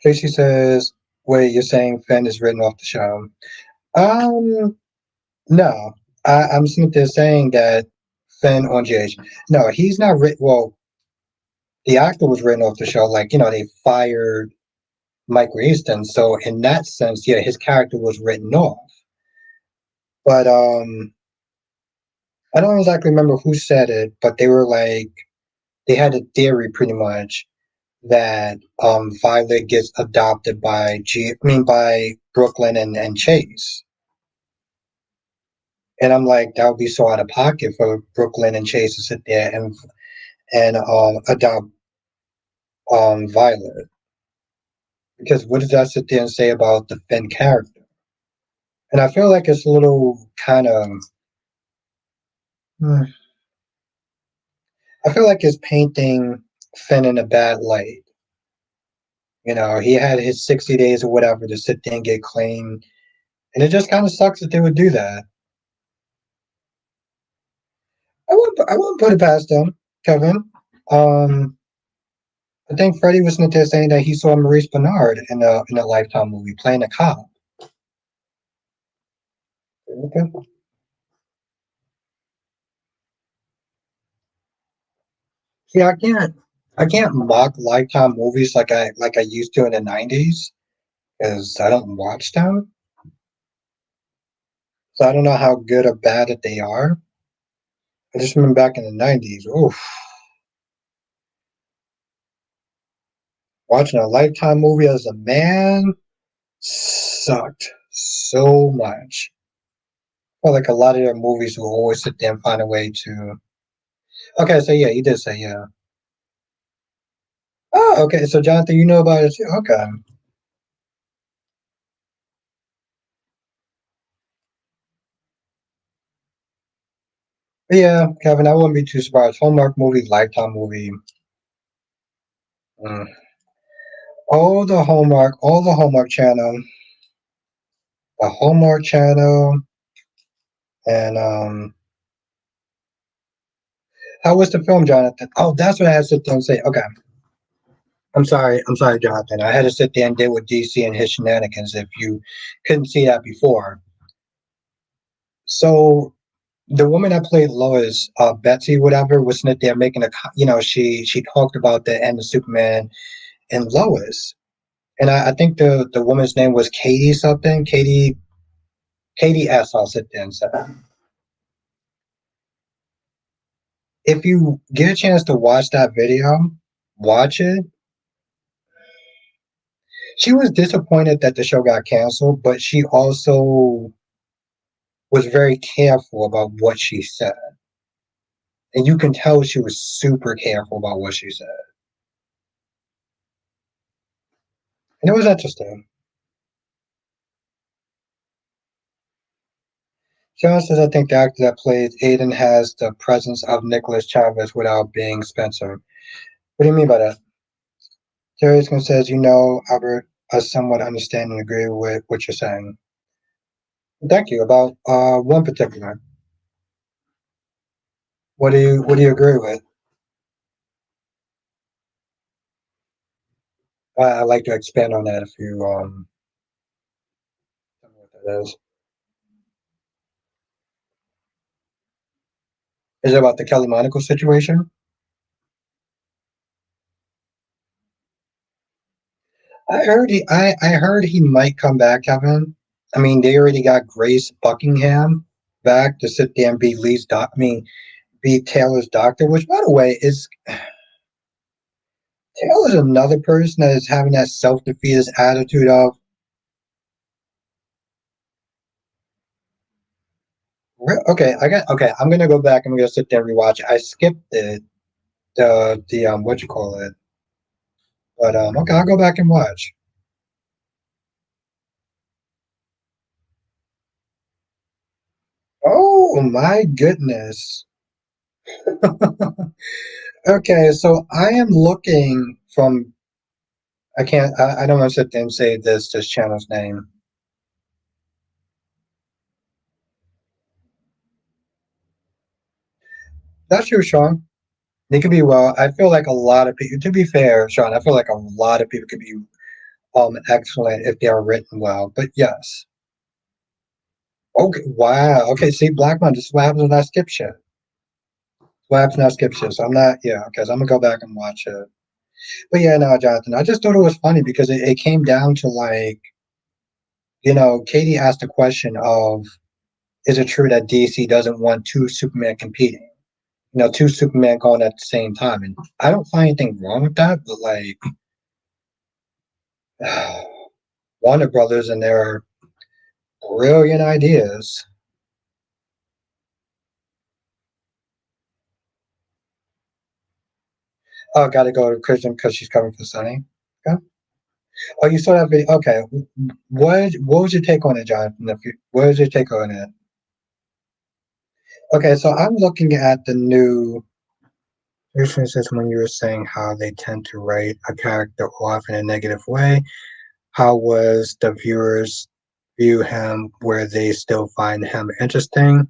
Tracy says, "Wait, you're saying Finn is written off the show?" Um, no, I'm simply saying that Finn on GH. No, he's not written. Well, the actor was written off the show. Like they fired Mike Easton, so in that sense, yeah, his character was written off. But I don't exactly remember who said it, but they were like they had a theory pretty much that Violet gets adopted by by Brooklyn and Chase. And I'm like, that would be so out of pocket for Brooklyn and Chase to sit there and adopt Violet. Because what does that sit there and say about the Finn character? And I feel like it's a little kind of I feel like it's painting Finn in a bad light. He had his 60 days or whatever to sit there and get clean. And it just kind of sucks that they would do that. I won't put it past them, Kevin. Um, I think Freddie was in there saying that he saw Maurice Bernard in a Lifetime movie playing a cop. Okay. See, I can't mock Lifetime movies like I used to in the '90s because I don't watch them, so I don't know how good or bad that they are. I just remember back in the '90s, oof, watching a Lifetime movie as a man sucked so much. Well, like a lot of their movies will always sit there and find a way to. Okay, so yeah, you did say yeah. Oh, okay. So Jonathan, you know about it too. Okay. Yeah, Kevin, I wouldn't be too surprised. Hallmark movie, Lifetime movie. Mm. All the Hallmark channel, the Hallmark channel, and how was the film, Jonathan? Oh, that's what I had to sit there and say. Okay, I'm sorry, Jonathan. I had to sit there and deal with DC and his shenanigans. If you couldn't see that before, so the woman that played Lois, Betsy, whatever, was sitting there making she talked about the end of Superman and Lois, and I think the woman's name was Katie something, Katie S. I'll sit there and say, if you get a chance to watch that video, watch it. She was disappointed that the show got canceled, but she also was very careful about what she said, and you can tell she was super careful about what she said, and it was interesting. Sharon says, I think the actor that plays Aiden has the presence of Nicholas Chavez without being Spencer. What do you mean by that? Jerry says, Albert, I somewhat understand and agree with what you're saying. Thank you. About one particular. What do you agree with? I'd like to expand on that if you tell me what that is. Is it about the Kelly Monaco situation? I heard he might come back, Kevin. I mean, they already got Grace Buckingham back to sit there and be be Taylor's doctor, which by the way is Taylor's another person that is having that self defeatist attitude of okay, I'm gonna go back and I'm gonna sit there and rewatch it. I skipped the what you call it. But okay, I'll go back and watch. Oh my goodness. Okay, so I am looking from I don't want to sit there and say this channel's name. That's true, Sean. They could be well. I feel like a lot of people to be fair, Sean, I feel like a lot of people could be excellent if they are written well. But yes. Okay, wow. Okay, see, Black Man, this is what happens when I skip shit. What happens when I skip shit. So I'm not, yeah, okay, so I'm gonna go back and watch it. But yeah, no, Jonathan, I just thought it was funny because it came down to like, Katie asked the question of, is it true that DC doesn't want two Superman competing? Two Superman going at the same time. And I don't find anything wrong with that, but like Warner Brothers and their brilliant ideas. Oh, gotta go to Kristen because she's coming for Sunny. Okay. Oh, you saw that video? Okay. What was your take on it, Jonathan? What was your take on it? Okay, so I'm looking at the new. For instance, when you were saying how they tend to write a character off in a negative way, how was the viewers view him where they still find him interesting?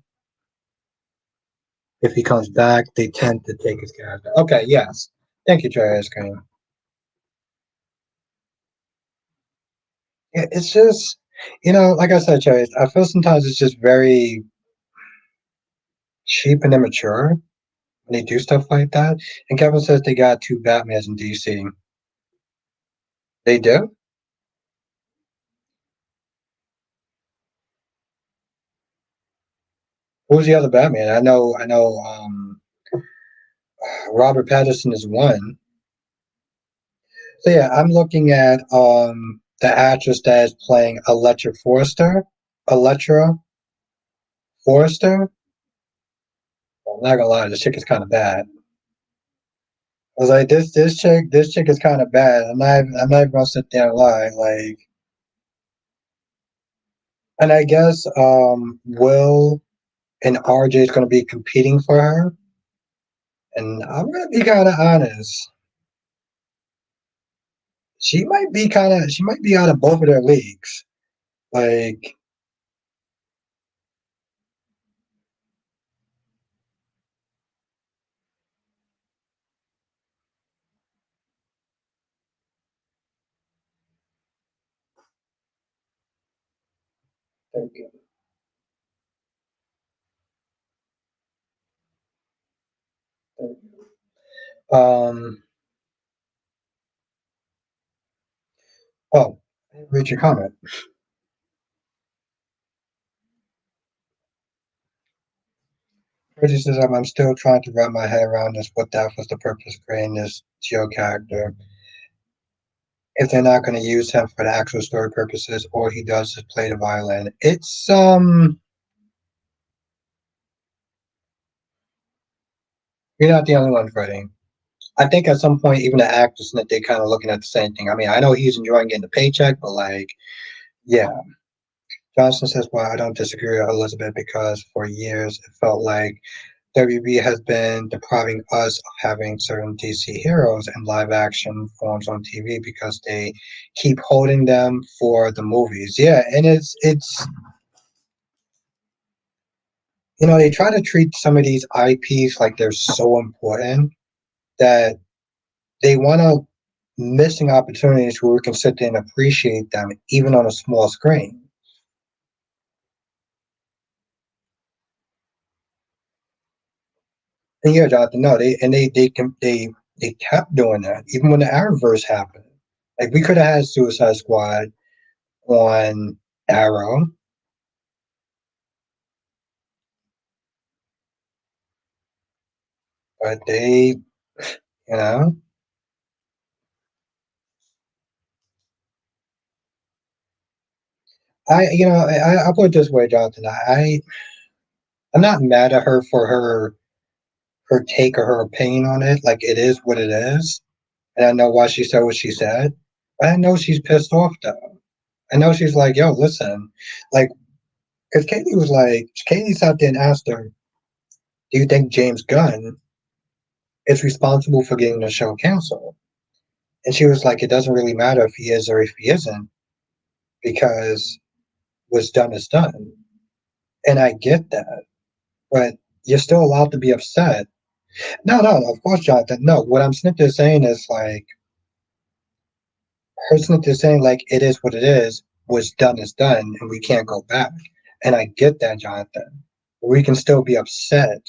If he comes back, they tend to take his character. Okay, yes. Thank you, Trey Ice Cream. It's just, like I said, Trey, I feel sometimes it's just very cheap and immature when they do stuff like that. And Kevin says they got two Batmans in DC. They do? Who's the other Batman? I know, Robert Pattinson is one. So yeah, I'm looking at the actress that is playing Electra Forrester. I'm not gonna lie, this chick is kind of bad. I was like, this chick is kind of bad. I'm not even gonna sit there and lie. Like, and I guess Will and RJ is gonna be competing for her. And I'm gonna be kind of honest. She might be out of both of their leagues. Like, thank you. Thank you. Oh, I didn't read your comment. Bridget says, I'm still trying to wrap my head around this. What that was the purpose of creating this Geo character? If they're not going to use him for the actual story purposes, all he does is play the violin. You're not the only one, Freddie. I think at some point, even the actors, that they kind of looking at the same thing. I mean, I know he's enjoying getting the paycheck, but like, yeah. Johnson says, well, I don't disagree with Elizabeth because for years it felt like WB has been depriving us of having certain DC heroes in live action forms on TV because they keep holding them for the movies. Yeah, and it's they try to treat some of these IPs like they're so important that they want to missing opportunities where we can sit there and appreciate them even on a small screen. And yeah, Jonathan, no, they kept doing that even when the Arrowverse happened. Like we could have had Suicide Squad on Arrow, but you know, I put it this way, Jonathan. I'm not mad at her for her take or her opinion on it. Like it is what it is, and I know why she said what she said. But I know she's pissed off though. I know she's like, yo, listen, like, because Katie sat there and asked her, do you think James Gunn is responsible for getting the show canceled? And she was like, it doesn't really matter if he is or if he isn't, because what's done is done. And I get that, but you're still allowed to be upset. No, no, no, of course, Jonathan. No, what I'm simply saying is like, her simply saying, like, it is what it what's done is done, and we can't go back. And I get that, Jonathan. We can still be upset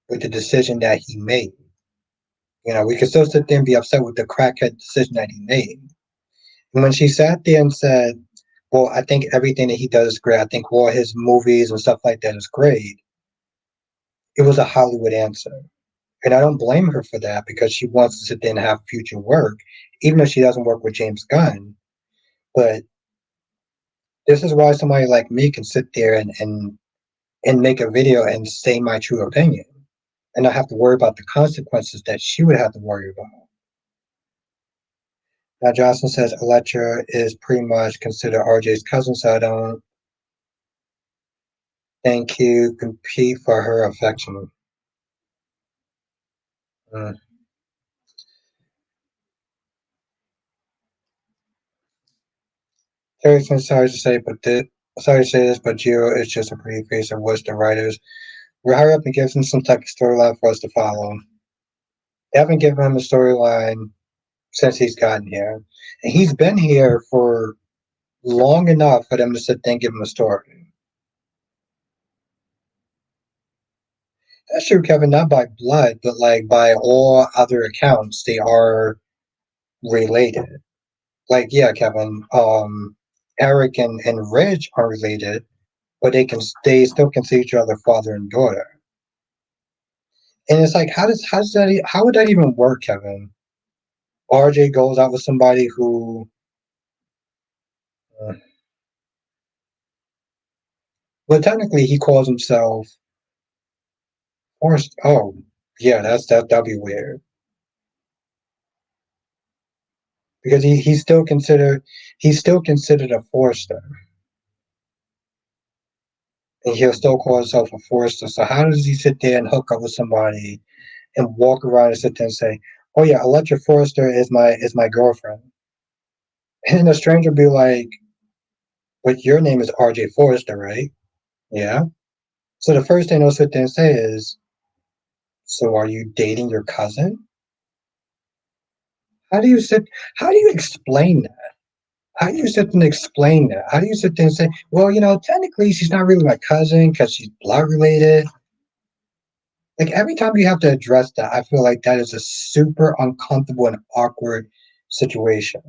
with the decision that he made. We can still sit there and be upset with the crackhead decision that he made. And when she sat there and said, well, I think everything that he does is great. I think all his movies and stuff like that is great. It was a Hollywood answer. And I don't blame her for that because she wants to sit there and have future work, even if she doesn't work with James Gunn. But this is why somebody like me can sit there and make a video and say my true opinion and not have to worry about the consequences that she would have to worry about. Now, Johnson says Electra is pretty much considered RJ's cousin, so I don't think you compete for her affection. Mm. Harrison, sorry to say this, but Gio is just a pretty face of which the writers will hurry up and give him some type of storyline for us to follow. They haven't given him a storyline since he's gotten here. And he's been here for long enough for them to sit there and give him a story. That's true, Kevin, not by blood, but like by all other accounts, they are related. Like, yeah, Kevin, Eric and Ridge are related, but they still consider each other father and daughter. And it's like, how would that even work, Kevin? RJ goes out with somebody who, uh, well, technically he calls himself Forrest. Oh, yeah, that'd be weird. because he's still considered a Forster, and he'll still call himself a Forster. So how does he sit there and hook up with somebody and walk around and sit there and say, "Oh yeah, Electra Forster is my girlfriend," and the stranger be like, "But your name is R.J. Forrester, right?" Yeah. So the first thing they'll sit there and say is, "So are you dating your cousin?" How do you sit? How do you explain that? How do you sit and explain that? How do you sit there and say, "Well, technically she's not really my cousin because she's blood related"? Like every time you have to address that, I feel like that is a super uncomfortable and awkward situation.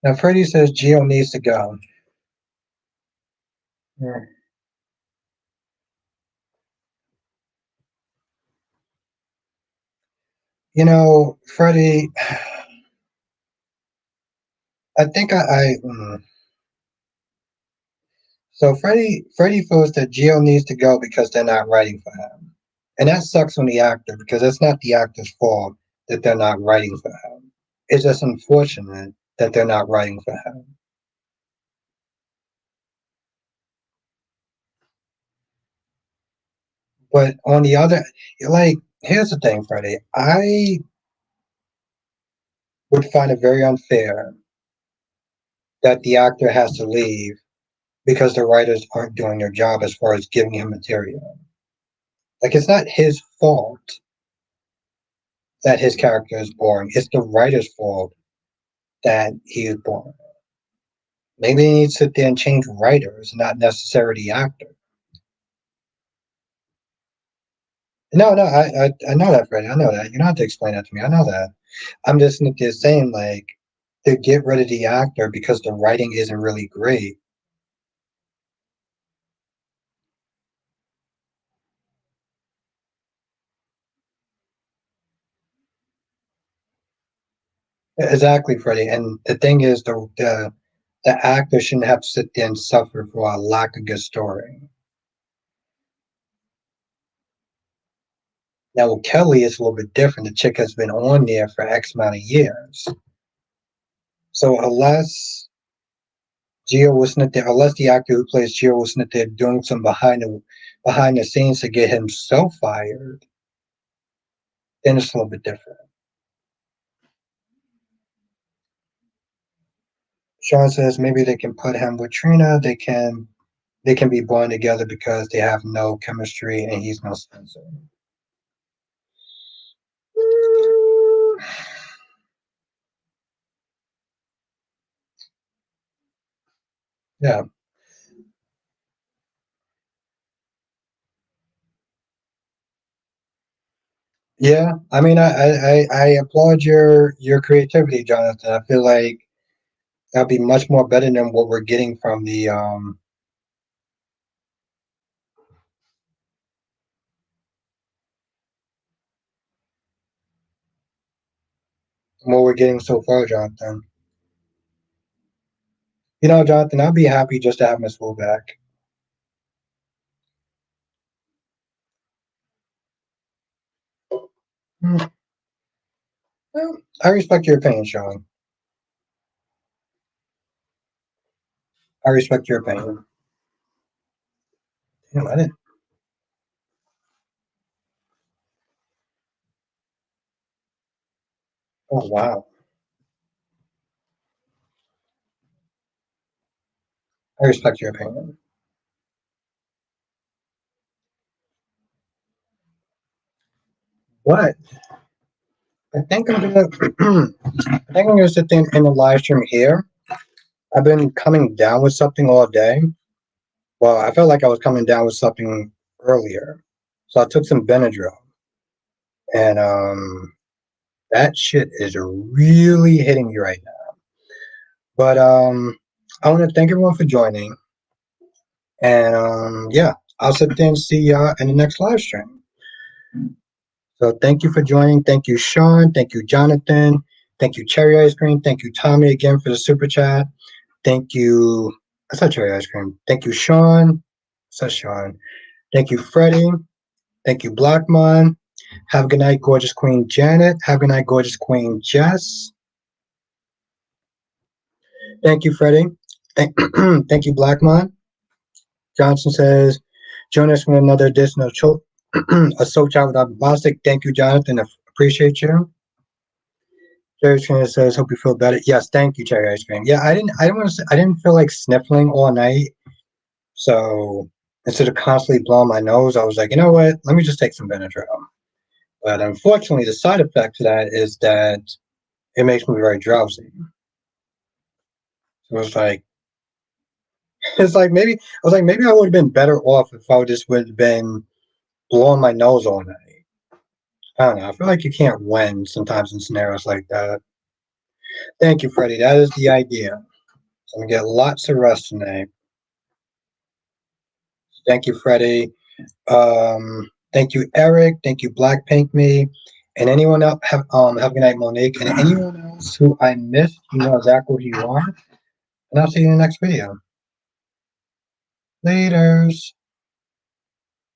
Now, Freddie says Gio needs to go. Yeah. Freddie, I think so Freddie feels that Gio needs to go because they're not writing for him. And that sucks on the actor because it's not the actor's fault that they're not writing for him. It's just unfortunate that they're not writing for him. But on the other, like, here's the thing, Freddie. I would find it very unfair that the actor has to leave because the writers aren't doing their job as far as giving him material. Like, it's not his fault that his character is boring. It's the writer's fault that he is boring. Maybe they need to sit there and change writers, not necessarily the actor. No, no, I know that, Freddie. I know that. You don't have to explain that to me. I know that. I'm just saying, like, to get rid of the actor because the writing isn't really great. Exactly, Freddie. And the thing is, the actor shouldn't have to sit there and suffer for a lack of good story. Now, with Kelly, it's a little bit different. The chick has been on there for X amount of years. So unless the actor who plays Gio wasn't there doing some behind the scenes to get himself fired, then it's a little bit different. Sean says maybe they can put him with Trina. They can be born together because they have no chemistry and he's no Spencer. Yeah, yeah. I mean, I applaud your creativity, Jonathan. I feel like that'd be much more better than what we're getting from the what we're getting so far, Jonathan. Jonathan, I'd be happy just to have Miss Wu back. Hmm. Well, I respect your opinion, Sean. I respect your opinion. I didn't. Oh wow. I respect your opinion. But I think I'm gonna I think I'm gonna sit there in the live stream here. I've been coming down with something all day. Well, I felt like I was coming down with something earlier. So I took some Benadryl and that shit is really hitting me right now. But I want to thank everyone for joining. And yeah, I'll sit there and see y'all in the next live stream. So thank you for joining. Thank you, Sean. Thank you, Jonathan. Thank you, Cherry Ice Cream. Thank you, Tommy, again for the super chat. Thank you. I said Cherry Ice Cream. Thank you, Sean. I said Sean. Thank you, Freddie. Thank you, Blackmon. Have a good night, gorgeous Queen Janet. Have a good night, gorgeous Queen Jess. Thank you, Freddie. Thank, thank you, Blackmon. Johnson says, join us for another edition of a Soul Child without Bostic. Thank you, Jonathan. I appreciate you. Cherry Ice Cream says, hope you feel better. Yes, thank you, Cherry Ice Cream. Yeah, I didn't feel like sniffling all night. So instead of constantly blowing my nose, I was like, you know what? Let me just take some Benadryl. But unfortunately, the side effect to that is that it makes me very drowsy. So it's like maybe I was like maybe I would have been better off if I just would have been blowing my nose all night. I don't know. I feel like you can't win sometimes in scenarios like that. Thank you, Freddie. That is the idea. So I'm gonna get lots of rest tonight. Thank you, Freddie. Thank you, Eric. Thank you, Black Pink Me, and anyone else. Have a good night, Monique, and anyone else who I missed. You know exactly who you are, and I'll see you in the next video. Laters.